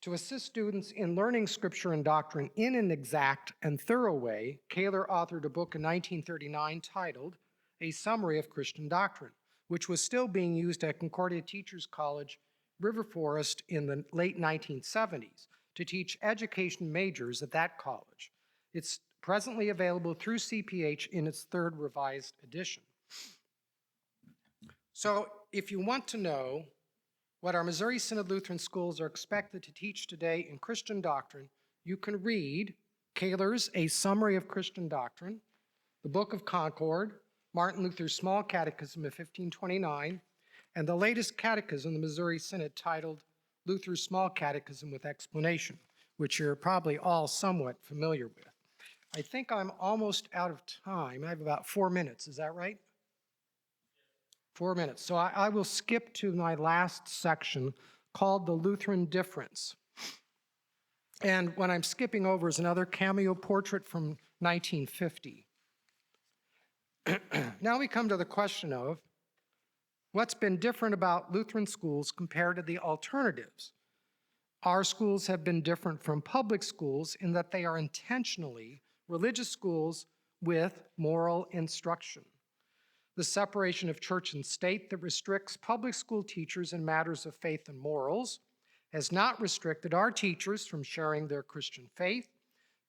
To assist students in learning Scripture and doctrine in an exact and thorough way, Kaler authored a book in 1939 titled A Summary of Christian Doctrine, which was still being used at Concordia Teachers College, River Forest in the late 1970s to teach education majors at that college. It's presently available through CPH in its 3rd revised edition. So if you want to know what our Missouri Synod Lutheran schools are expected to teach today in Christian doctrine, you can read Kaler's A Summary of Christian Doctrine, the Book of Concord, Martin Luther's Small Catechism of 1529, and the latest catechism, the Missouri Synod, titled Luther's Small Catechism with Explanation, which you're probably all somewhat familiar with. I think I'm almost out of time. I have about 4 minutes. Is that right? 4 minutes. So I will skip to my last section called the Lutheran Difference. And what I'm skipping over is another cameo portrait from 1950. Now we come to the question of What's been different about Lutheran schools compared to the alternatives? Our schools have been different from public schools in that they are intentionally religious schools with moral instruction. The separation of church and state that restricts public school teachers in matters of faith and morals has not restricted our teachers from sharing their Christian faith,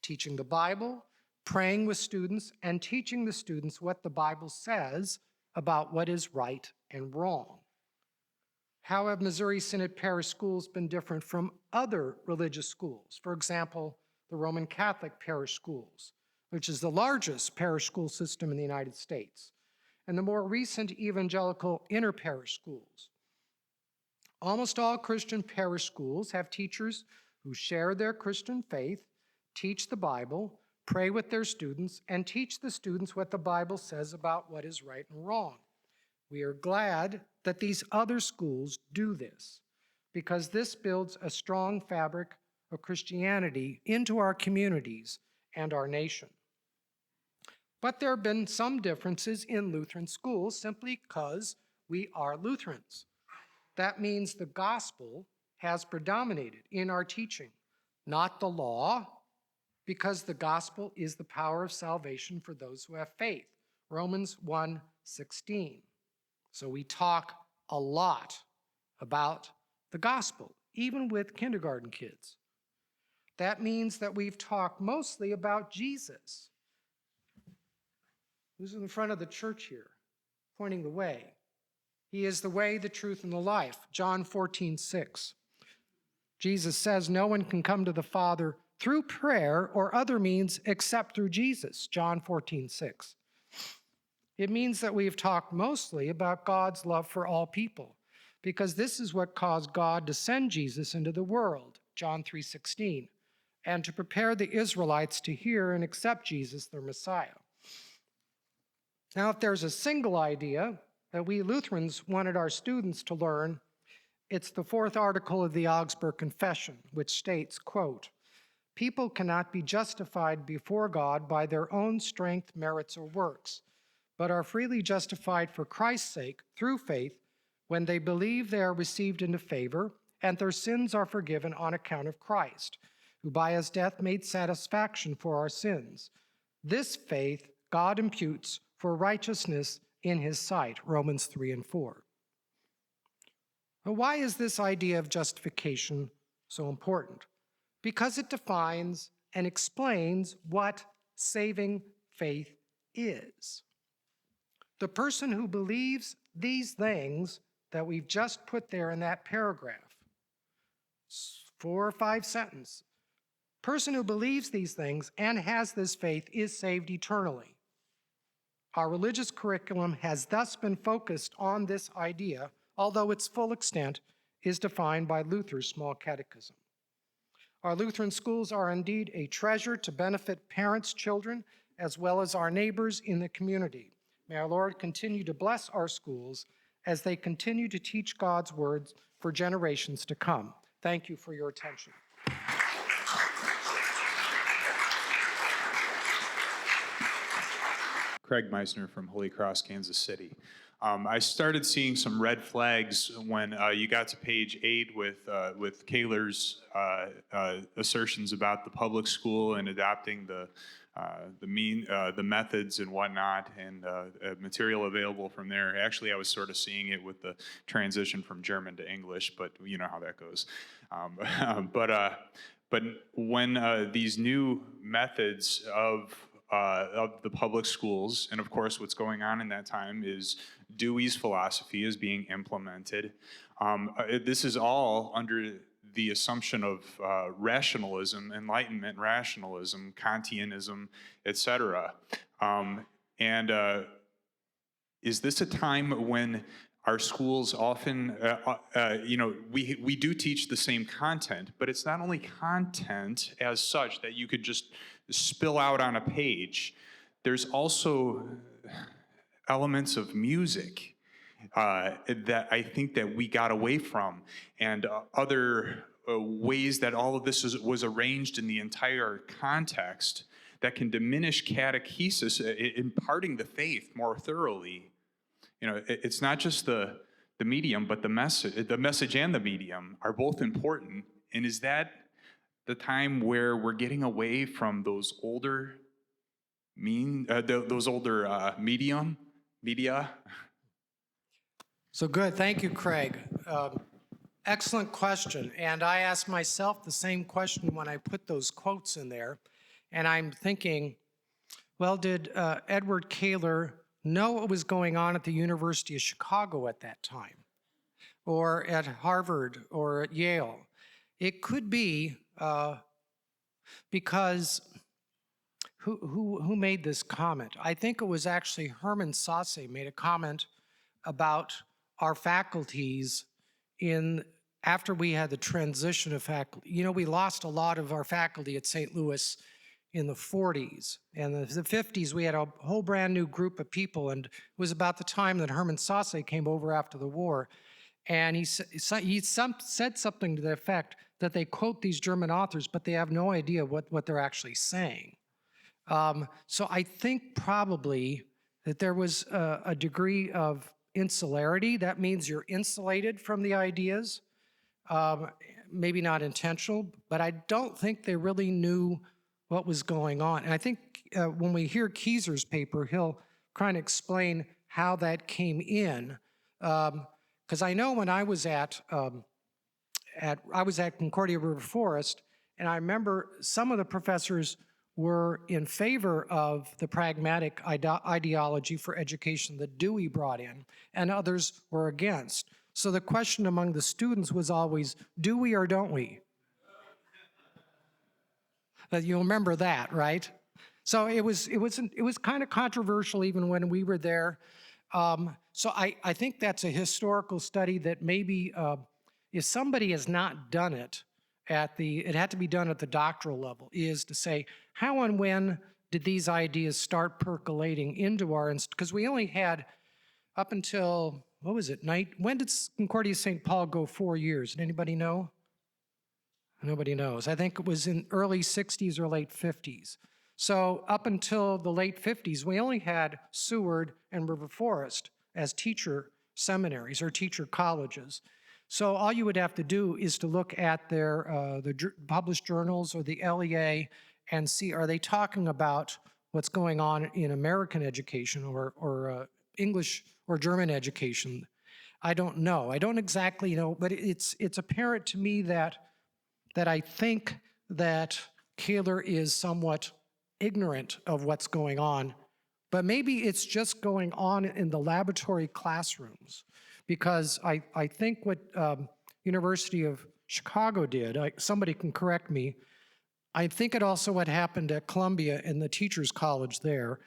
teaching the Bible, praying with students, and teaching the students what the Bible says about what is right and wrong. How have Missouri Synod parish schools been different from other religious schools? For example, the Roman Catholic parish schools, which is the largest parish school system in the United States, and the more recent evangelical inter-parish schools. Almost all Christian parish schools have teachers who share their Christian faith, teach the Bible, pray with their students, and teach the students what the Bible says about what is right and wrong. We are glad that these other schools do this because this builds a strong fabric of Christianity into our communities and our nation. But there have been some differences in Lutheran schools simply because we are Lutherans. That means the gospel has predominated in our teaching, not the law, because the gospel is the power of salvation for those who have faith. Romans 1:16. So we talk a lot about the gospel, even with kindergarten kids. That means that we've talked mostly about Jesus. Who's in the front of the church here, pointing the way? He is the way, the truth, and the life. John 14:6. Jesus says no one can come to the Father through prayer or other means except through Jesus. John 14:6. It means that we've talked mostly about God's love for all people, because this is what caused God to send Jesus into the world, John 3:16, and to prepare the Israelites to hear and accept Jesus, their Messiah. Now, if there's a single idea that we Lutherans wanted our students to learn, it's the fourth article of the Augsburg Confession, which states, quote, "People cannot be justified before God by their own strength, merits, or works, but are freely justified for Christ's sake through faith when they believe they are received into favor and their sins are forgiven on account of Christ, who by his death made satisfaction for our sins. This faith God imputes for righteousness in his sight," Romans 3:4. But why is this idea of justification so important? Because it defines and explains what saving faith is. The person who believes these things that we've just put there in that paragraph, 4 or 5 sentences, person who believes these things and has this faith is saved eternally. Our religious curriculum has thus been focused on this idea, although its full extent is defined by Luther's small catechism. Our Lutheran schools are indeed a treasure to benefit parents, children, as well as our neighbors in the community. May our Lord continue to bless our schools as they continue to teach God's words for generations to come. Thank you for your attention. Craig Meissner from Holy Cross, Kansas City. I started seeing some red flags when you got to page 8 with Kaler's assertions about the public school and adopting the methods and whatnot, and material available from there. Actually, I was sort of seeing it with the transition from German to English, but you know how that goes. But when these new methods of the public schools, and of course what's going on in that time is Dewey's philosophy is being implemented. This is all under the assumption of rationalism, Enlightenment rationalism, Kantianism, etc. Is this a time when our schools often, we do teach the same content, but it's not only content as such that you could just spill out on a page. There's also elements of music that I think that we got away from, and other ways that all of this was arranged in the entire context that can diminish catechesis, imparting the faith more thoroughly. You know, it's not just the the medium, but the message and the medium are both important. And is that the time where we're getting away from those older media? So good, thank you, Craig. Excellent question, and I asked myself the same question when I put those quotes in there, and I'm thinking, well, did Edward Kaler know what was going on at the University of Chicago at that time, or at Harvard, or at Yale? It could be because who made this comment? I think it was actually Herman Sasse made a comment about our faculties after we had the transition of faculty. You know, we lost a lot of our faculty at St. Louis in the 40s. And in the 50s, we had a whole brand new group of people, and it was about the time that Herman Sasse came over after the war. And he said something to the effect that they quote these German authors, but they have no idea what they're actually saying. So I think probably that there was a degree of insularity. That means you're insulated from the ideas, maybe not intentional, but I don't think they really knew what was going on. And I think when we hear Kieser's paper, he'll kind of explain how that came in. Because I know when I was at Concordia River Forest, and I remember some of the professors were in favor of the pragmatic ideology for education that Dewey brought in, and others were against. So the question among the students was always, do we or don't we? You remember that, right? So it was kind of controversial even when we were there. So I think that's a historical study that maybe if somebody has not done it it had to be done at the doctoral level, is to say, how and when did these ideas start percolating into our, because we only had up until, what was it, when did Concordia St. Paul go 4 years? Did anybody know? Nobody knows. I think it was in early 60s or late 50s. So up until the late 50s, we only had Seward and River Forest as teacher seminaries or teacher colleges. So all you would have to do is to look at their published journals or the LEA and see, are they talking about what's going on in American education or English or German education? I don't know. I don't exactly know, but it's apparent to me that I think that Kaler is somewhat ignorant of what's going on, but maybe it's just going on in the laboratory classrooms, because I think what University of Chicago did, somebody can correct me, I think it also what happened at Columbia in the Teachers College there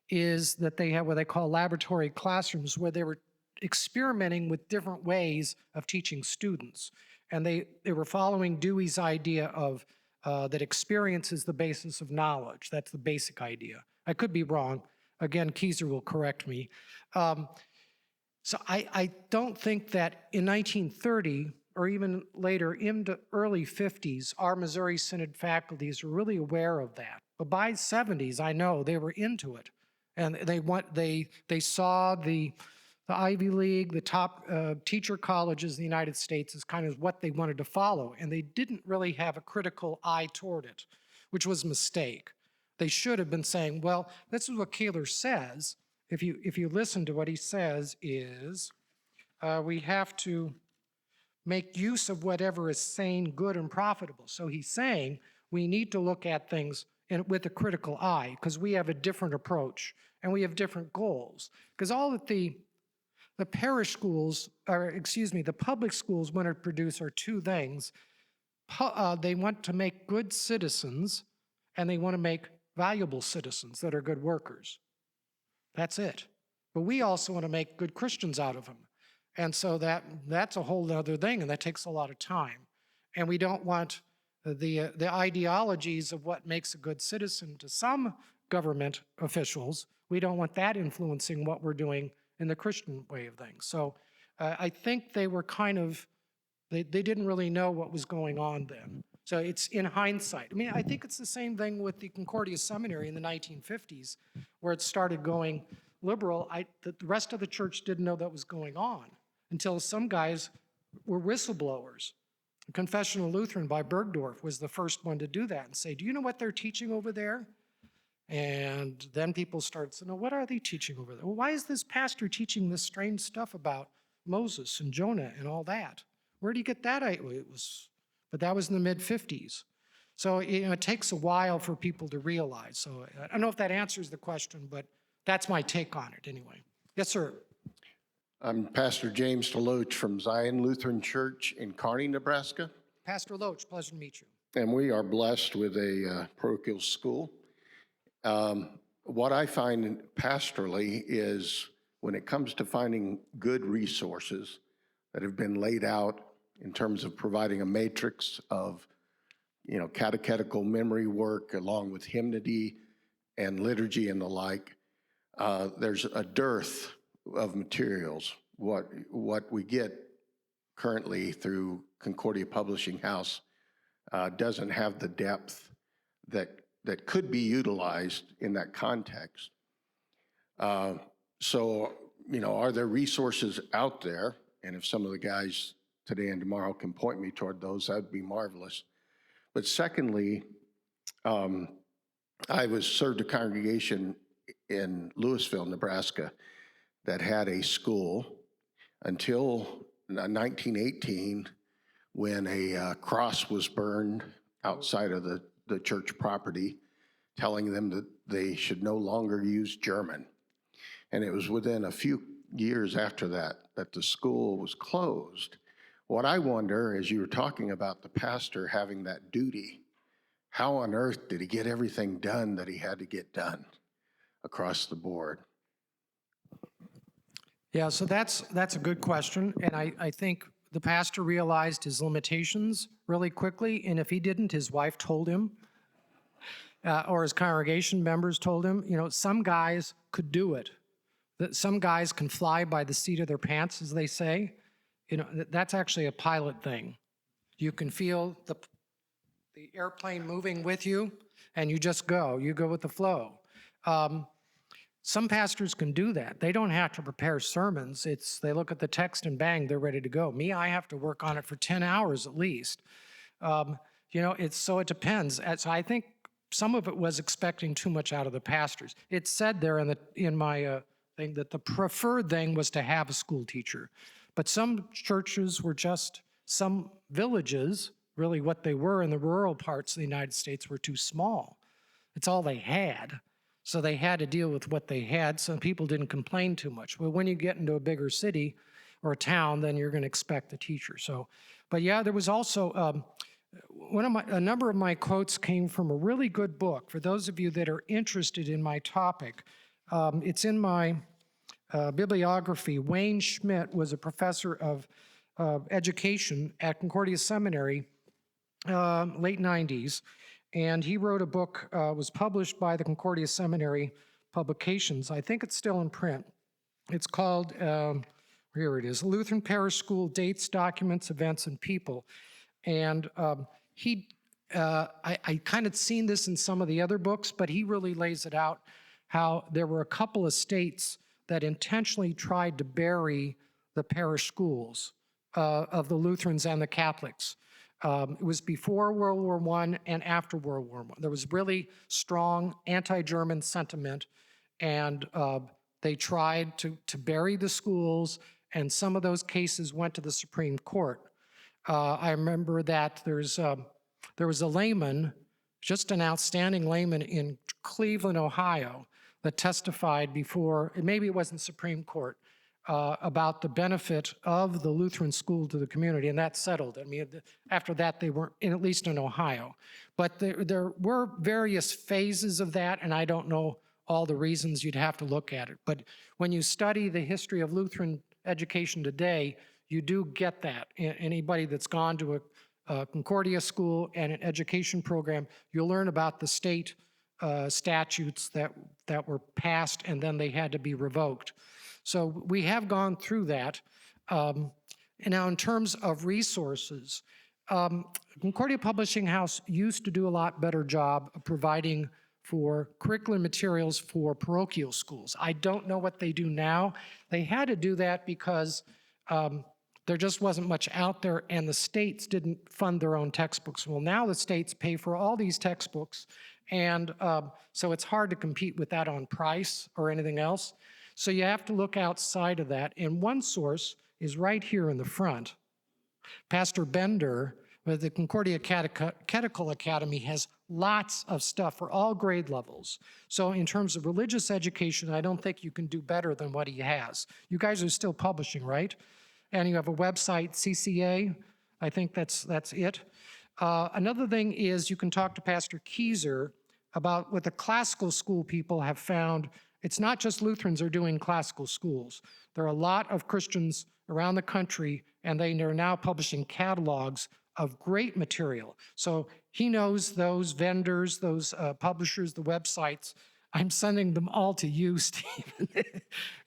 is that they have what they call laboratory classrooms, where they were experimenting with different ways of teaching students. And they were following Dewey's idea of that experience is the basis of knowledge. That's the basic idea. I could be wrong. Again, Kieser will correct me. So I don't think that in 1930, or even later in the early 50s, our Missouri Synod faculties were really aware of that. But by the 70s, I know they were into it. And they saw the Ivy League, the top teacher colleges in the United States as kind of what they wanted to follow. And they didn't really have a critical eye toward it, which was a mistake. They should have been saying, well, this is what Kaler says. If you listen to what he says is, we have to make use of whatever is sane, good, and profitable. So he's saying we need to look at things with a critical eye, because we have a different approach and we have different goals. Because all that the parish schools, the public schools want to produce are two things. They want to make good citizens, and they want to make valuable citizens that are good workers. That's it. But we also want to make good Christians out of them. And so that's a whole other thing, and that takes a lot of time. And we don't want the ideologies of what makes a good citizen to some government officials. We don't want that influencing what we're doing in the Christian way of things. So I think they were they didn't really know what was going on then. So it's in hindsight. I mean, I think it's the same thing with the Concordia Seminary in the 1950s, where it started going liberal. The rest of the church didn't know that was going on. until some guys were whistleblowers. Confessional Lutheran by Bergdorf was the first one to do that and say, do you know what they're teaching over there? And then people start saying, no, what are they teaching over there? Well, why is this pastor teaching this strange stuff about Moses and Jonah and all that? Where do you get that? But that was in the mid-50s. So it takes a while for people to realize. So I don't know if that answers the question, but that's my take on it anyway. Yes, sir. I'm Pastor James DeLoach from Zion Lutheran Church in Kearney, Nebraska. Pastor Loach, pleasure to meet you. And we are blessed with a parochial school. What I find pastorally is when it comes to finding good resources that have been laid out in terms of providing a matrix of, catechetical memory work along with hymnody and liturgy and the like, there's a dearth of materials. What we get currently through Concordia Publishing House doesn't have the depth that could be utilized in that context. So, are there resources out there? And if some of the guys today and tomorrow can point me toward those, that'd be marvelous. But secondly, I served a congregation in Louisville, Nebraska, that had a school until 1918, when a cross was burned outside of the church property, telling them that they should no longer use German. And it was within a few years after that the school was closed. What I wonder, as you were talking about the pastor having that duty, how on earth did he get everything done that he had to get done across the board? Yeah, so that's a good question, and I think the pastor realized his limitations really quickly, and if he didn't, his wife told him, or his congregation members told him, some guys could do it. That some guys can fly by the seat of their pants, as they say. That's actually a pilot thing. You can feel the airplane moving with you, and you just go. You go with the flow. Some pastors can do that. They don't have to prepare sermons. They look at the text and bang, they're ready to go. Me, I have to work on it for 10 hours at least. It depends. So I think some of it was expecting too much out of the pastors. It said there in my thing that the preferred thing was to have a school teacher. But some churches were some villages, really what they were in the rural parts of the United States, were too small. It's all they had. So they had to deal with what they had. Some people didn't complain too much. But when you get into a bigger city or a town, then you're going to expect a teacher. But yeah, there was also a number of my quotes came from a really good book. For those of you that are interested in my topic, it's in my bibliography. Wayne Schmidt was a professor of education at Concordia Seminary, late 90s. And he wrote a book, was published by the Concordia Seminary Publications. I think it's still in print. It's called, here it is, Lutheran Parish School Dates, Documents, Events, and People. And I kind of seen this in some of the other books, but he really lays it out, how there were a couple of states that intentionally tried to bury the parish schools of the Lutherans and the Catholics. It was before World War I and after World War I. There was really strong anti-German sentiment, and they tried to bury the schools, and some of those cases went to the Supreme Court. I remember that there was a layman, just an outstanding layman in Cleveland, Ohio, that testified before, maybe it wasn't Supreme Court, about the benefit of the Lutheran school to the community, and that settled. I mean, after that, they weren't, at least in Ohio. But there were various phases of that, and I don't know all the reasons. You'd have to look at it. But when you study the history of Lutheran education today, you do get that. Anybody that's gone to a Concordia school and an education program, you'll learn about the state statutes that were passed, and then they had to be revoked. So we have gone through that. And now in terms of resources, Concordia Publishing House used to do a lot better job of providing for curriculum materials for parochial schools. I don't know what they do now. They had to do that because there just wasn't much out there, and the states didn't fund their own textbooks. Well, now the states pay for all these textbooks, and so it's hard to compete with that on price or anything else. So you have to look outside of that, and one source is right here in the front. Pastor Bender with the Concordia Catechetical Academy has lots of stuff for all grade levels. So in terms of religious education, I don't think you can do better than what he has. You guys are still publishing, right? And you have a website, CCA. I think that's it. Another thing is you can talk to Pastor Keyser about what the classical school people have found. It's not just Lutherans are doing classical schools. There are a lot of Christians around the country, and they are now publishing catalogs of great material. So he knows those vendors, those publishers, the websites. I'm sending them all to you, Stephen,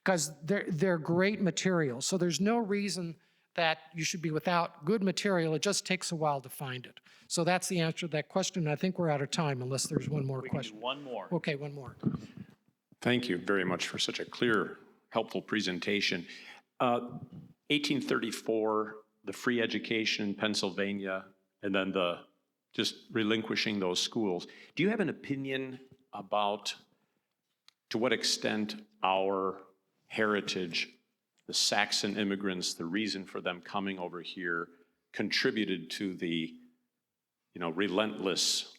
because they're great material. So there's no reason that you should be without good material. It just takes a while to find it. So that's the answer to that question. I think we're out of time unless there's one more question. We can do one more. Okay, one more. Thank you very much for such a clear, helpful presentation. 1834, the free education in Pennsylvania, and then the just relinquishing those schools. Do you have an opinion about to what extent our heritage, the Saxon immigrants, the reason for them coming over here, contributed to the, relentless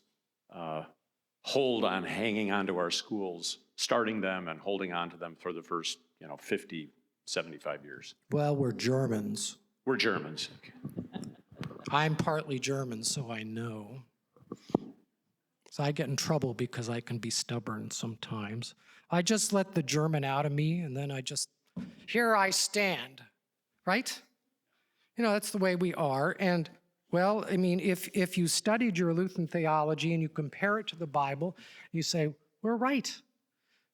hold on hanging onto our schools, starting them and holding on to them for the first, 50, 75 years? Well, we're Germans. We're Germans. I'm partly German, so I know. So I get in trouble because I can be stubborn sometimes. I just let the German out of me, and then here I stand, right? That's the way we are. And, well, I mean, if you studied your Lutheran theology and you compare it to the Bible, you say, we're right.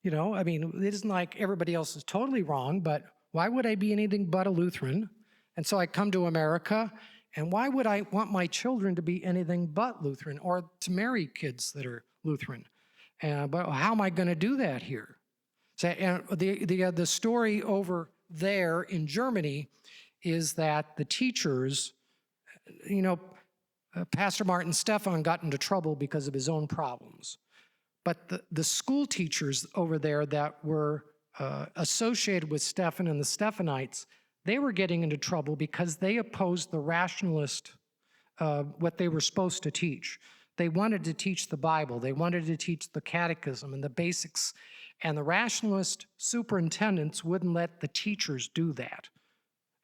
It isn't like everybody else is totally wrong, but why would I be anything but a Lutheran? And so I come to America, and why would I want my children to be anything but Lutheran or to marry kids that are Lutheran? But how am I going to do that here? So, and the story over there in Germany is that the teachers, Pastor Martin Stephan got into trouble because of his own problems. But the school teachers over there that were associated with Stephan and the Stephanites, they were getting into trouble because they opposed the rationalist, what they were supposed to teach. They wanted to teach the Bible. They wanted to teach the catechism and the basics. And the rationalist superintendents wouldn't let the teachers do that.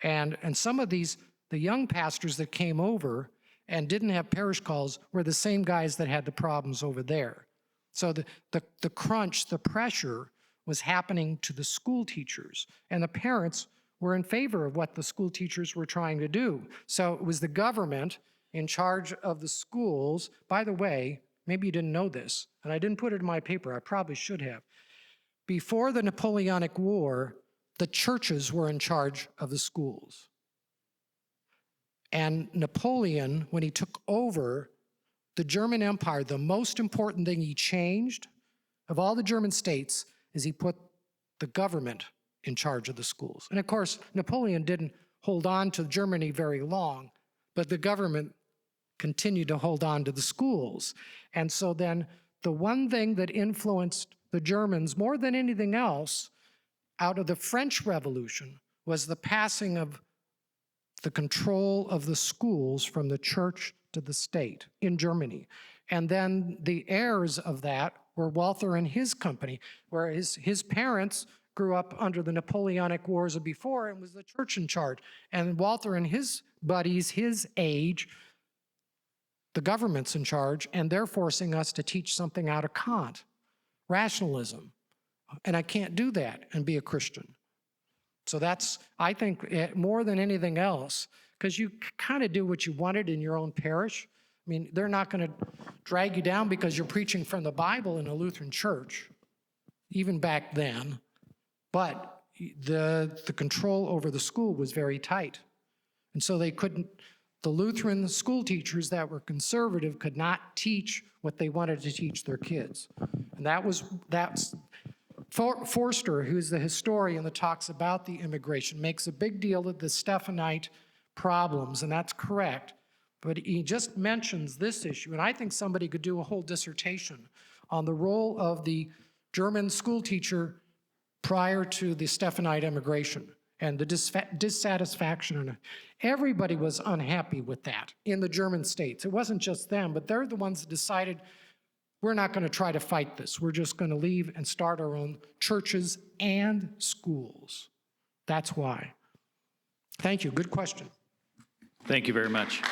And some of the young pastors that came over and didn't have parish calls were the same guys that had the problems over there. So the crunch, the pressure was happening to the school teachers. And the parents were in favor of what the school teachers were trying to do. So it was the government in charge of the schools. By the way, maybe you didn't know this, and I didn't put it in my paper. I probably should have. Before the Napoleonic War, the churches were in charge of the schools. And Napoleon, when he took over the German Empire, the most important thing he changed of all the German states is he put the government in charge of the schools. And of course, Napoleon didn't hold on to Germany very long, but the government continued to hold on to the schools. And so then the one thing that influenced the Germans more than anything else out of the French Revolution was the passing of the control of the schools from the church to the state in Germany. And then the heirs of that were Walther and his company, where his parents grew up under the Napoleonic Wars of before and was the church in charge. And Walther and his buddies, his age, the government's in charge, and they're forcing us to teach something out of Kant, rationalism. And I can't do that and be a Christian. So that's, I think, more than anything else, because you kind of do what you wanted in your own parish. I mean, they're not going to drag you down because you're preaching from the Bible in a Lutheran church, even back then. But the control over the school was very tight. And so they couldn't, the Lutheran school teachers that were conservative could not teach what they wanted to teach their kids. And that's Forster, who's the historian that talks about the immigration, makes a big deal of the Stephanite problems, and that's correct. But he just mentions this issue, and I think somebody could do a whole dissertation on the role of the German school teacher prior to the Stephanite immigration and the dissatisfaction. Everybody was unhappy with that in the German states. It wasn't just them, but they're the ones that decided, we're not going to try to fight this. We're just going to leave and start our own churches and schools. That's why. Thank you. Good question. Thank you very much.